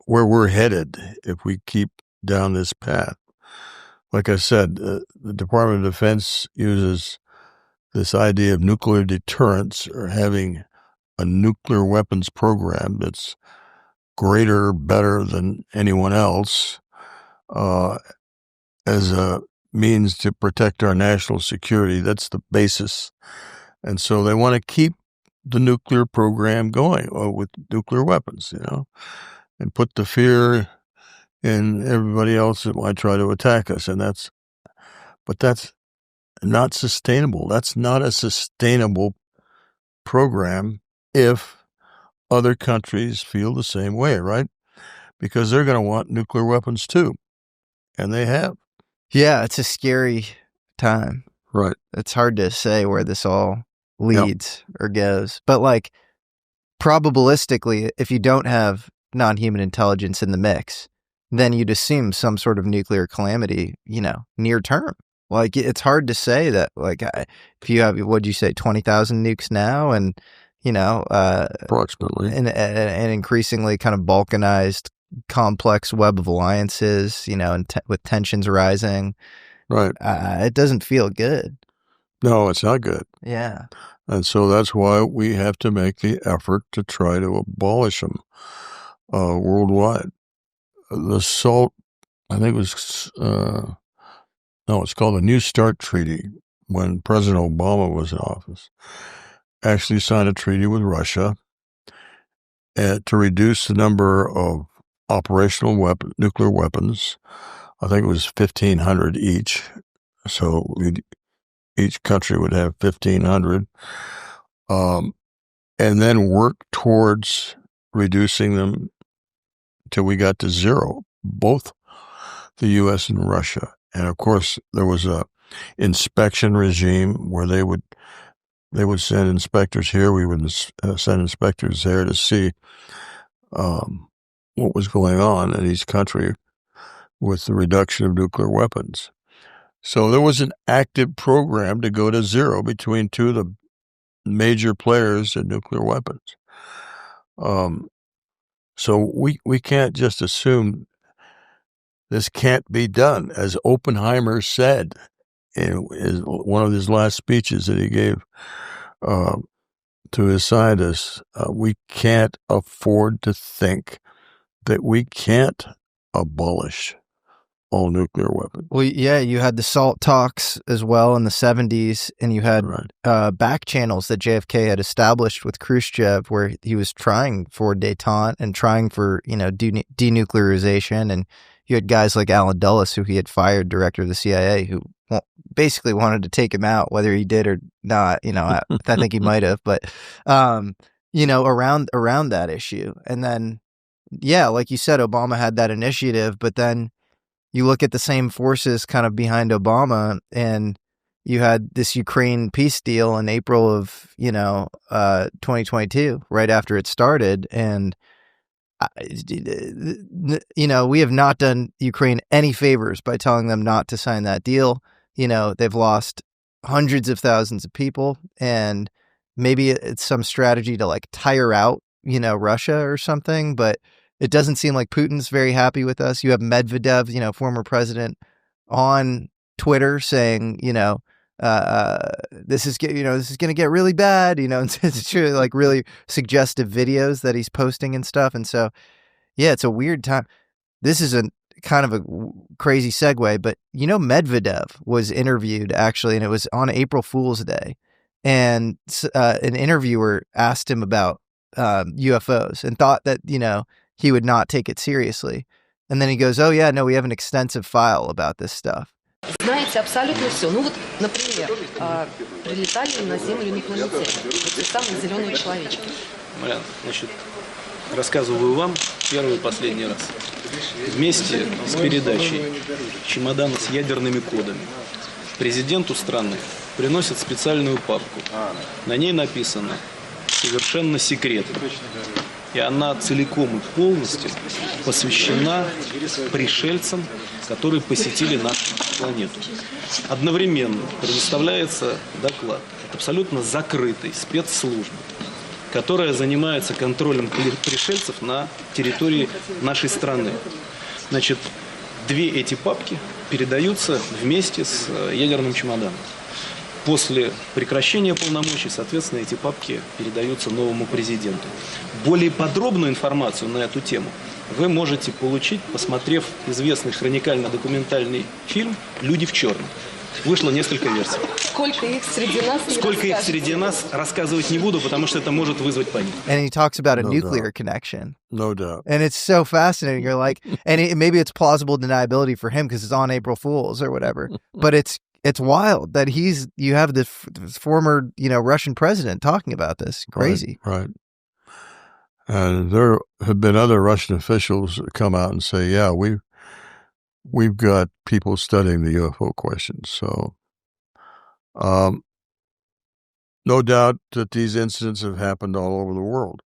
we're headed if we keep down this path. Like I said, the Department of Defense uses this idea of nuclear deterrence, or having a nuclear weapons program that's greater, better than anyone else, as a means to protect our national security. That's the basis. And so they want to keep the nuclear program going with nuclear weapons, and put the fear in everybody else that might try to attack us. But that's not sustainable. That's not a sustainable program if other countries feel the same way, right? Because they're going to want nuclear weapons too. And they have. Yeah, it's a scary time. Right. It's hard to say where this all leads or goes. But like, probabilistically, if you don't have non-human intelligence in the mix, then you'd assume some sort of nuclear calamity, near term. Like, it's hard to say that, like, if you have, what'd you say, 20,000 nukes now, and, approximately, and increasingly kind of balkanized, complex web of alliances, and with tensions rising. Right. It doesn't feel good. No, it's not good. Yeah. And so that's why we have to make the effort to try to abolish them worldwide. The SALT, I think it was, it's called the New START Treaty, when President Obama was in office, actually signed a treaty with Russia to reduce the number of operational nuclear weapons. I think it was 1,500 each. So each country would have 1,500. And then work towards reducing them till we got to zero, both the U.S. and Russia. And of course, there was a inspection regime where they would send inspectors here. We would send inspectors there to see what was going on in each country with the reduction of nuclear weapons. So there was an active program to go to zero between two of the major players in nuclear weapons. So we can't just assume this can't be done. As Oppenheimer said in one of his last speeches that he gave to his scientists, we can't afford to think that we can't abolish all nuclear weapons. Well, yeah, you had the SALT talks as well in the 70s, and you had back channels that JFK had established with Khrushchev, where he was trying for détente and trying for, denuclearization. And you had guys like Alan Dulles, who he had fired, director of the CIA, who basically wanted to take him out, whether he did or not. I think he might have, but around that issue. And then, yeah, like you said, Obama had that initiative, but then you look at the same forces kind of behind Obama, and you had this Ukraine peace deal in April of, 2022, right after it started. And, we have not done Ukraine any favors by telling them not to sign that deal. They've lost hundreds of thousands of people, and maybe it's some strategy to like tire out, Russia or something, but it doesn't seem like Putin's very happy with us. You have Medvedev, former president, on Twitter saying, this is going to get really bad, and it's really like really suggestive videos that he's posting and stuff. And so, yeah, it's a weird time. This is a kind of a crazy segue, but Medvedev was interviewed actually, and it was on April Fool's Day, and an interviewer asked him about UFOs and thought that he would not take it seriously, and then he goes, "Oh yeah, no, we have an extensive file about this stuff." Знаете абсолютно все. Ну вот, например, прилетали на Землю инопланетяне. Вот те самые зеленые человечки. Марьяна, значит, рассказываю вам первый и последний раз. Вместе с передачей чемодана с ядерными кодами президенту страны приносят специальную папку. На ней написано «Совершенно секретно». И она целиком и полностью посвящена пришельцам, которые посетили нашу планету. Одновременно предоставляется доклад от абсолютно закрытой спецслужбы, которая занимается контролем пришельцев на территории нашей страны. Значит, две эти папки передаются вместе с ядерным чемоданом. После прекращения полномочий, соответственно, эти папки передаются новому президенту. Более подробную информацию на эту тему вы можете получить, посмотрев известный хроникально-документальный фильм «Люди в черном». Вышло несколько версий. Сколько их среди нас? Сколько их среди нас, рассказывать не буду, потому что это может вызвать панику. And he talks about a nuclear connection. No doubt. And it's so fascinating. You're like, and maybe it's plausible deniability for him because it's on April Fools or whatever. But it's wild that you have this former, Russian president talking about this. Crazy. Right. And there have been other Russian officials that come out and say, yeah, we've got people studying the UFO questions. So, no doubt that these incidents have happened all over the world.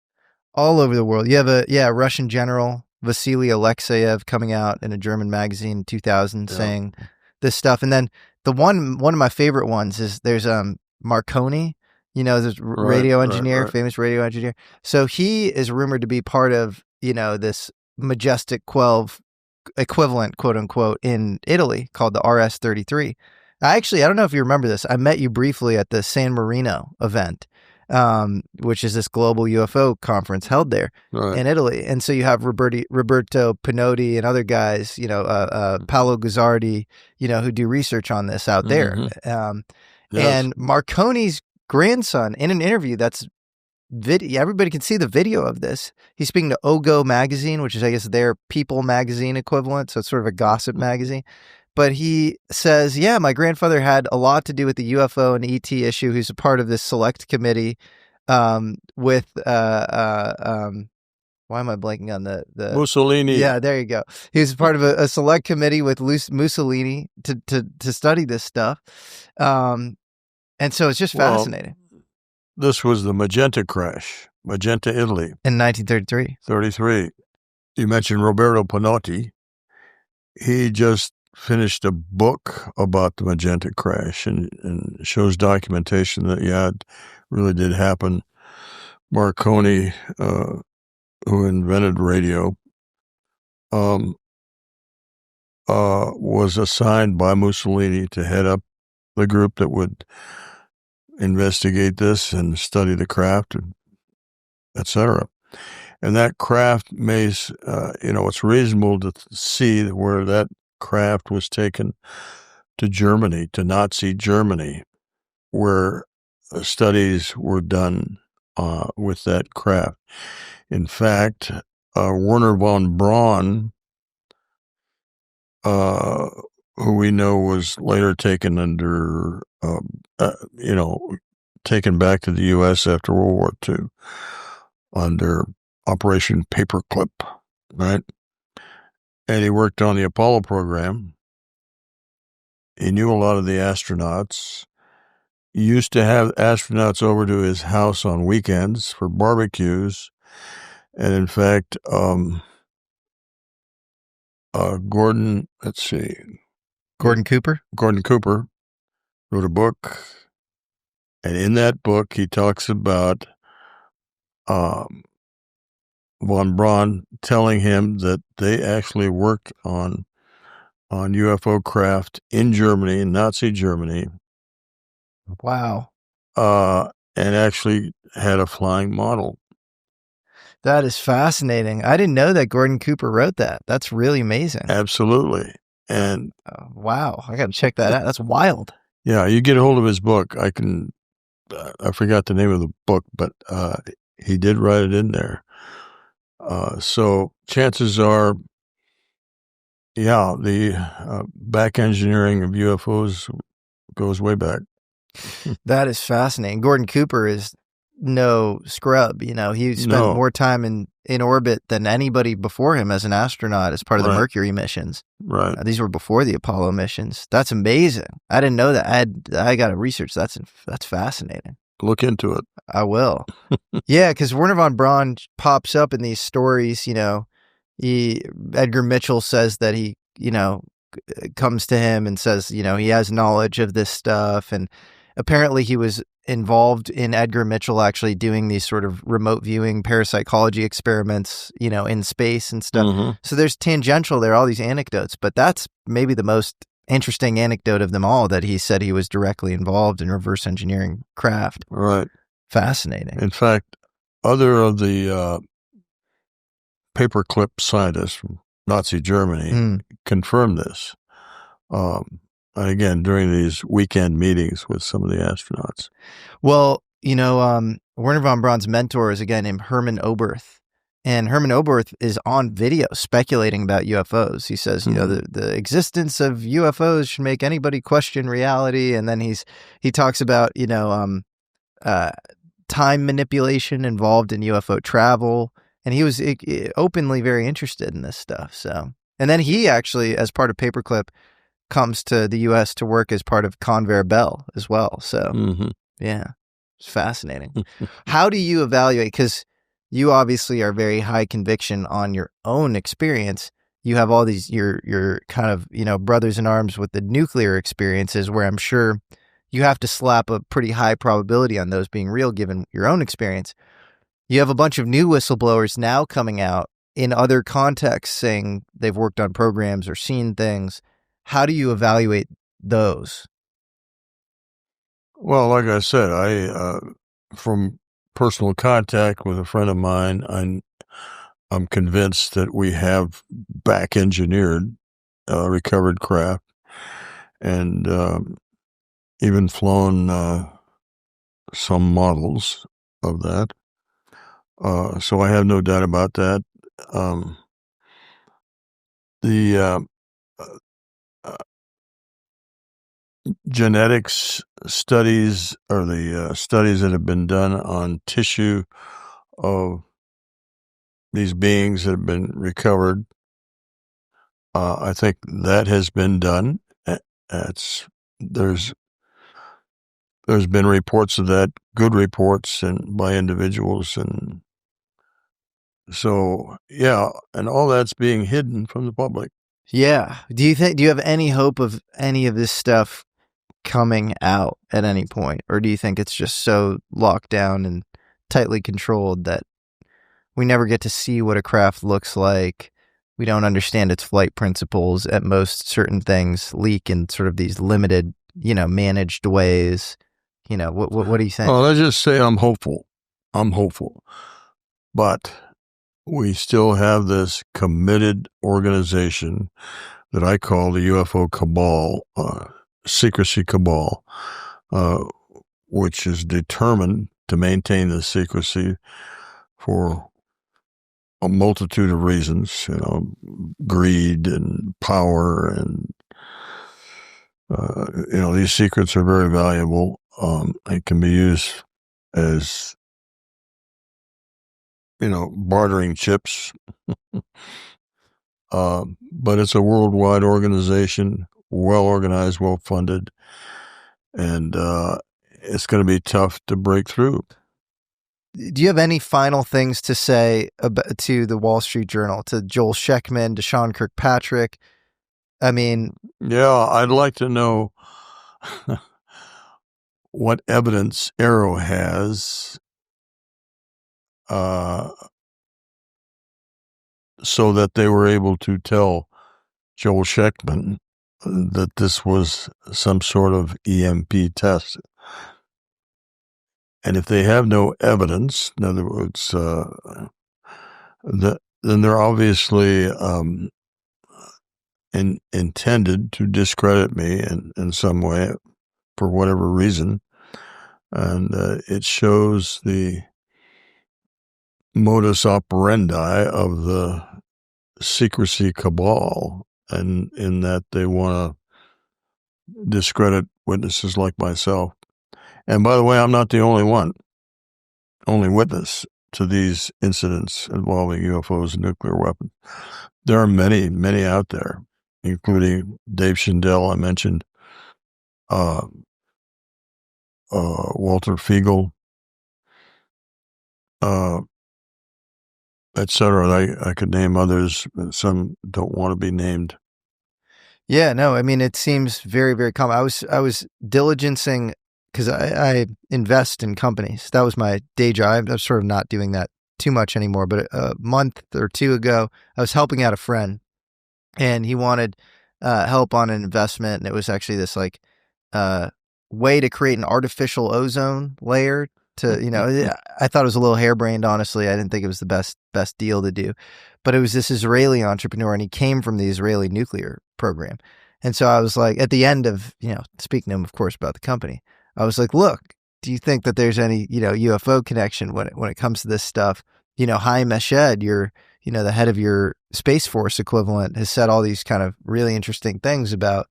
All over the world. You have a Russian general, Vasily Alexeyev, coming out in a German magazine in 2000 saying this stuff. And then the one of my favorite ones is there's Marconi, this radio engineer, famous radio engineer. So he is rumored to be part of, this Majestic 12 equivalent, quote unquote, in Italy called the RS-33. I don't know if you remember this. I met you briefly at the San Marino event, which is this global UFO conference held there in Italy. And so you have Roberto Pinotti and other guys, Paolo Guzzardi, who do research on this out there. Yes. And Marconi's grandson, in an interview that's everybody can see the video of this. He's speaking to Ogo magazine, which is, I guess, their People magazine equivalent. So it's sort of a gossip magazine. But he says, yeah, my grandfather had a lot to do with the UFO and ET issue. He's a part of this select committee with, why am I blanking on the Mussolini? Yeah, there you go. He was part of a select committee with Mussolini to study this stuff. And so it's just fascinating. This was the Magenta crash, Magenta, Italy. In 1933. 33. You mentioned Roberto Pinotti. He just finished a book about the Magenta crash and shows documentation that, it really did happen. Marconi, who invented radio, was assigned by Mussolini to head up the group that would investigate this and study the craft, etc. And that craft it's reasonable to see where that craft was taken to Germany, to Nazi Germany, where studies were done with that craft. In fact, Werner von Braun, who we know was later taken under, taken back to the U.S. after World War II under Operation Paperclip, right? And he worked on the Apollo program. He knew a lot of the astronauts. He used to have astronauts over to his house on weekends for barbecues. And in fact, Gordon Cooper? Gordon Cooper wrote a book. And in that book, he talks about von Braun telling him that they actually worked on UFO craft in Germany, in Nazi Germany, Wow. And actually had a flying model. That is fascinating. I didn't know that Gordon Cooper wrote that. That's really amazing. Absolutely. And wow, I got to check that out. That's wild. Yeah, you get a hold of his book. I forgot the name of the book, but he did write it in there. So chances are, the back engineering of UFOs goes way back. That is fascinating. Gordon Cooper is no scrub. He spent more time in orbit than anybody before him as an astronaut as part of the Mercury missions. Right. These were before the Apollo missions. That's amazing. I didn't know that. I got to research. That's fascinating. Look into it. I will. Yeah, because Wernher von Braun pops up in these stories. Edgar Mitchell says that he, comes to him and says, he has knowledge of this stuff. And apparently he was involved in Edgar Mitchell actually doing these sort of remote viewing parapsychology experiments, in space and stuff. Mm-hmm. So there's tangential there, all these anecdotes, but that's maybe the most interesting anecdote of them all, that he said he was directly involved in reverse engineering craft. Right. Fascinating. In fact, other of the paperclip scientists from Nazi Germany confirmed this. Again, during these weekend meetings with some of the astronauts. Well, Wernher von Braun's mentor is a guy named Hermann Oberth. And Hermann Oberth is on video speculating about UFOs. He says, the existence of UFOs should make anybody question reality. And then he talks about, time manipulation involved in UFO travel. And he was openly very interested in this stuff. So, and then he actually, as part of Paperclip, comes to the U.S. to work as part of Conveyor Bell as well. So, yeah, it's fascinating. How do you evaluate? Because you obviously are very high conviction on your own experience. You have all these, your kind of, brothers in arms with the nuclear experiences, where I'm sure you have to slap a pretty high probability on those being real, given your own experience. You have a bunch of new whistleblowers now coming out in other contexts saying they've worked on programs or seen things. How do you evaluate those? Well, like I said, I from personal contact with a friend of mine, I'm convinced that we have back engineered recovered craft, and even flown some models of that. So I have no doubt about that. The genetics studies, or the studies that have been done on tissue of these beings that have been recovered, I think that has been done. There's been reports of that, good reports, and by individuals, and so and all that's being hidden from the public. Yeah. Do you have any hope of any of this stuff coming out at any point, or do you think it's just so locked down and tightly controlled that we never get to see what a craft looks like? We don't understand its flight principles. At most, certain things leak in sort of these limited, managed ways. What do you think? Well, let's just say I'm hopeful, but we still have this committed organization that I call the UFO Cabal, Secrecy Cabal, which is determined to maintain the secrecy for a multitude of reasons, greed and power, and these secrets are very valuable. It can be used as bartering chips. But it's a worldwide organization, well organized, well funded, and it's going to be tough to break through. Do you have any final things to say to the Wall Street Journal, to Joel Sheckman, to Sean Kirkpatrick? I mean, yeah, I'd like to know what evidence Arrow has, so that they were able to tell Joel Sheckman that this was some sort of EMP test. And if they have no evidence, in other words, then they're obviously intended to discredit me in some way for whatever reason. And it shows the modus operandi of the secrecy cabal, and in that they want to discredit witnesses like myself. And by the way, I'm not the only witness to these incidents involving UFOs and nuclear weapons. There are many, many out there, including Dave Schindel, I mentioned, Walter Fiegel, etc. I could name others. Some don't want to be named. Yeah, no, I mean, it seems very, very common. I was diligencing because I invest in companies. That was my day job. I'm sort of not doing that too much anymore. But a month or two ago, I was helping out a friend, and he wanted help on an investment, and it was actually this like way to create an artificial ozone layer. To I thought it was a little harebrained. Honestly, I didn't think it was the best deal to do. But it was this Israeli entrepreneur, and he came from the Israeli nuclear program. And so I was like, at the end of, speaking to him, of course, about the company, I was like, look, do you think that there's any, UFO connection when it comes to this stuff? Chaim Eshed, the head of your Space Force equivalent, has said all these kind of really interesting things about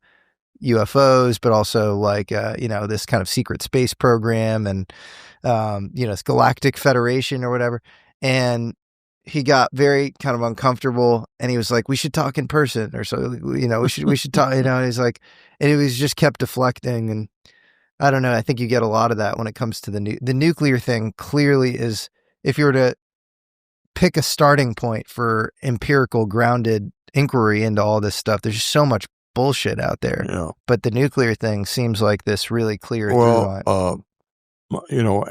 UFOs, but also like, this kind of secret space program and, this Galactic Federation or whatever. And he got very kind of uncomfortable, and he was like, we should talk in person or so, we should talk, and he's like, and he was just kept deflecting. And I don't know. I think you get a lot of that when it comes to the nuclear thing. Clearly is, if you were to pick a starting point for empirical grounded inquiry into all this stuff, there's just so much bullshit out there. Yeah. But the nuclear thing seems like this really clear through line.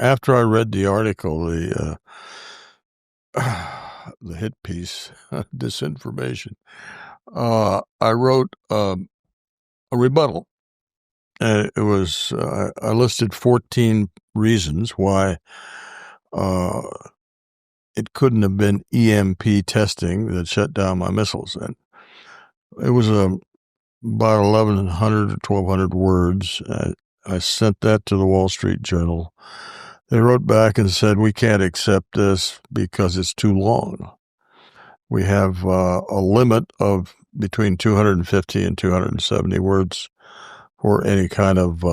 After I read the article, the hit piece, Disinformation, I wrote a rebuttal. And it was, I listed 14 reasons why it couldn't have been EMP testing that shut down my missiles. And it was about 1,100 or 1,200 words. I sent that to the Wall Street Journal. They wrote back and said, we can't accept this because it's too long. We have a limit of between 250 and 270 words for any kind of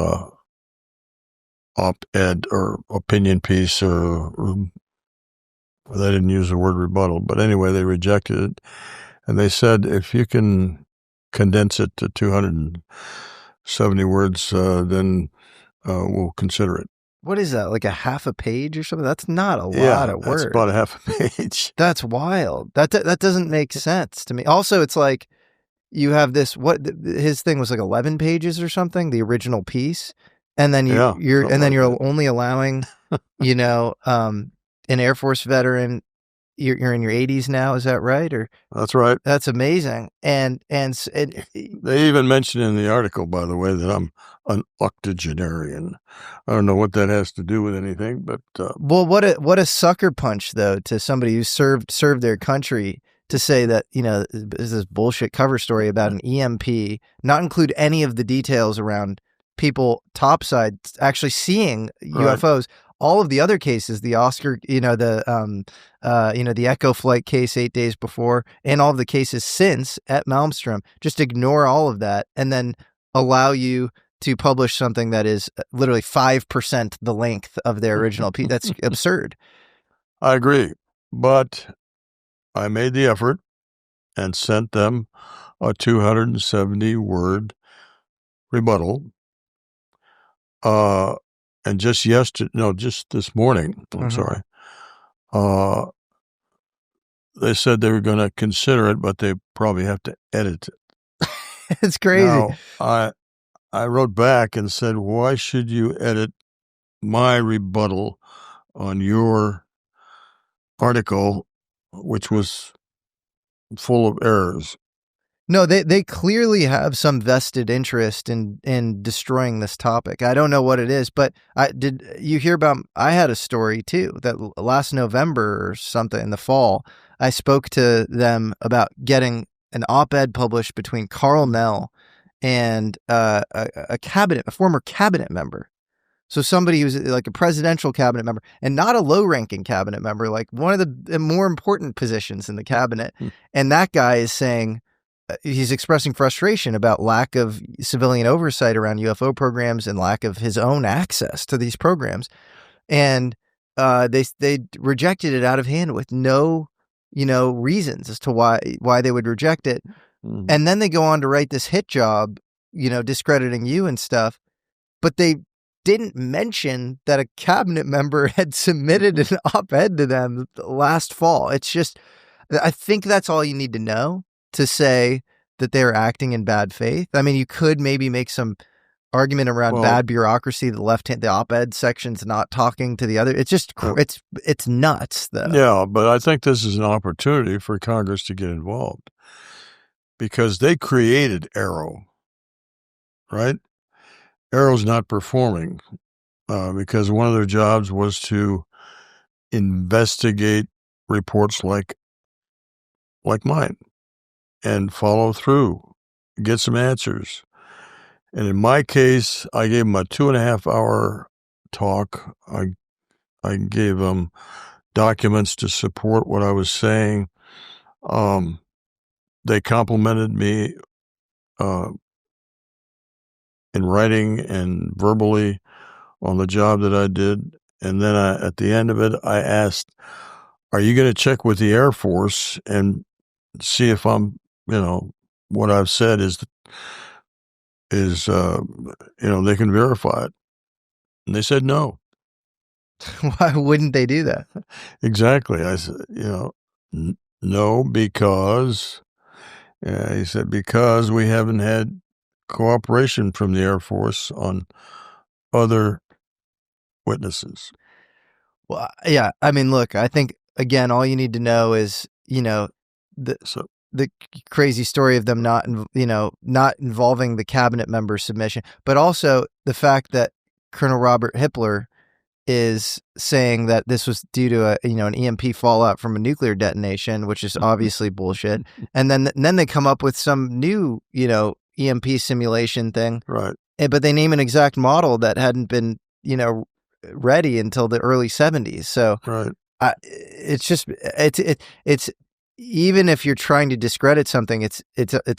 op-ed or opinion piece, or they didn't use the word rebuttal. But anyway, they rejected it. And they said, if you can condense it to 270 words, then we'll consider it. What is that, like a half a page or something? That's not a lot of words. That's about a half a page. That's wild. That doesn't make sense to me. Also, it's like you have this, his thing was like 11 pages or something, the original piece. And then you're only allowing, an Air Force veteran. You're in your 80s now, is that right? Or that's right. That's amazing. And they even mentioned in the article, by the way, that I'm an octogenarian. I don't know what that has to do with anything, but well, what a sucker punch though to somebody who served their country to say that this bullshit cover story about an EMP, not include any of the details around people topside actually seeing UFOs. All of the other cases, the Oscar, the Echo flight case 8 days before, and all of the cases since at Malmstrom, just ignore all of that and then allow you to publish something that is literally 5% the length of their original piece. That's absurd. I agree, but I made the effort and sent them a 270-word rebuttal. And just this morning, I'm sorry, they said they were going to consider it, but they probably have to edit it. It's crazy. Now, I wrote back and said, why should you edit my rebuttal on your article, which was full of errors? No, they clearly have some vested interest in destroying this topic. I don't know what it is, but did you hear about? I had a story too that last November or something in the fall, I spoke to them about getting an op-ed published between Carl Nell and a former cabinet member. So somebody who's like a presidential cabinet member and not a low-ranking cabinet member, like one of the more important positions in the cabinet. And that guy is saying, he's expressing frustration about lack of civilian oversight around UFO programs and lack of his own access to these programs. And they rejected it out of hand with no, reasons as to why they would reject it. Mm-hmm. And then they go on to write this hit job, discrediting you and stuff. But they didn't mention that a cabinet member had submitted an op-ed to them last fall. It's just, I think that's all you need to know to say that they're acting in bad faith. I mean, you could maybe make some argument around bad bureaucracy, the op-ed section's not talking to the other. It's just, it's nuts, though. Yeah, but I think this is an opportunity for Congress to get involved because they created Arrow, right? Arrow's not performing because one of their jobs was to investigate reports like mine and follow through, get some answers. And in my case, I gave them a 2.5-hour talk. I gave them documents to support what I was saying. They complimented me in writing and verbally on the job that I did. And then at the end of it, I asked, are you going to check with the Air Force and see if I'm, what I've said is they can verify it. And they said no. Why wouldn't they do that? Exactly. I said, no, because he said, because we haven't had cooperation from the Air Force on other witnesses. Well, yeah. I mean, look, I think, again, all you need to know is, the crazy story of them not involving the cabinet member submission, but also the fact that Colonel Robert Hippler is saying that this was due to an EMP fallout from a nuclear detonation, which is obviously bullshit. And then they come up with some new, EMP simulation thing. Right. But they name an exact model that hadn't been, ready until the early 70s. So right. It's just, it's even if you're trying to discredit something, it's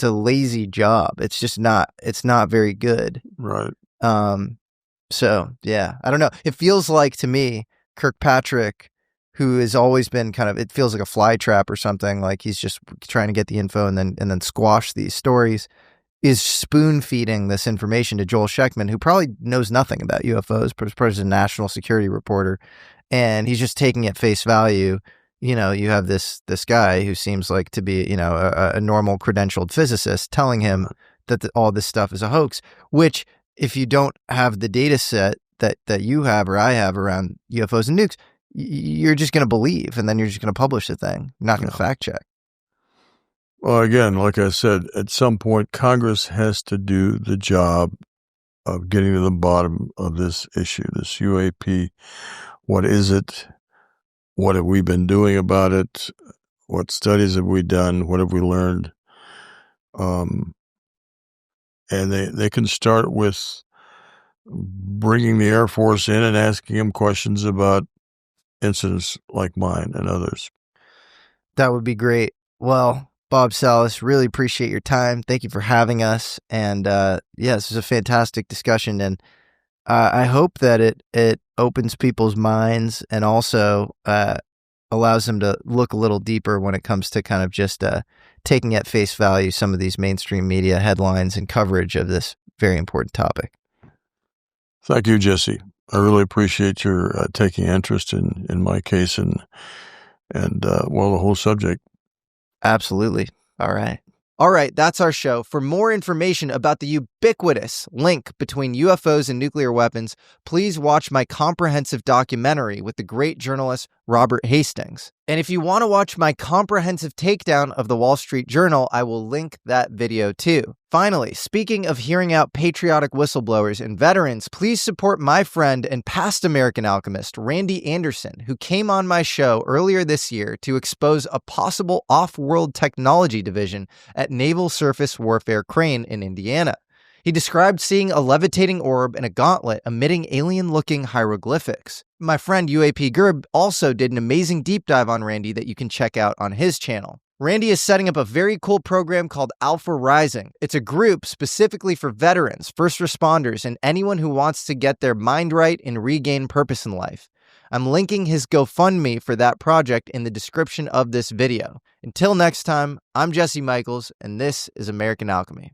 a lazy job. It's just not, it's not very good. Right. So yeah, I don't know. It feels like to me, Kirkpatrick, who has always been it feels like a fly trap or something, like he's just trying to get the info and then squash these stories, is spoon feeding this information to Joel Schechtman, who probably knows nothing about UFOs, but a national security reporter. And he's just taking at face value. You have this guy who seems like to be, a normal credentialed physicist telling him that all this stuff is a hoax, which if you don't have the data set that you have or I have around UFOs and nukes, you're just going to believe, and then you're just going to publish the thing. You're not going to fact check. Well, again, like I said, at some point, Congress has to do the job of getting to the bottom of this issue, this UAP. What is it? What have we been doing about it? What studies have we done? What have we learned? And they can start with bringing the Air Force in and asking them questions about incidents like mine and others. That would be great. Well, Bob Salas, really appreciate your time. Thank you for having us. And this is a fantastic discussion. And I hope that it opens people's minds and also allows them to look a little deeper when it comes to kind of just taking at face value some of these mainstream media headlines and coverage of this very important topic. Thank you, Jesse. I really appreciate your taking interest in my case and the whole subject. Absolutely. All right, that's our show. For more information about the ubiquitous link between UFOs and nuclear weapons, please watch my comprehensive documentary with the great journalist Robert Hastings. And if you want to watch my comprehensive takedown of the Wall Street Journal, I will link that video too. Finally, speaking of hearing out patriotic whistleblowers and veterans, please support my friend and past American Alchemist, Randy Anderson, who came on my show earlier this year to expose a possible off-world technology division at Naval Surface Warfare Crane in Indiana. He described seeing a levitating orb and a gauntlet emitting alien-looking hieroglyphics. My friend UAP Gerb also did an amazing deep dive on Randy that you can check out on his channel. Randy is setting up a very cool program called Alpha Rising. It's a group specifically for veterans, first responders, and anyone who wants to get their mind right and regain purpose in life. I'm linking his GoFundMe for that project in the description of this video. Until next time, I'm Jesse Michels, and this is American Alchemy.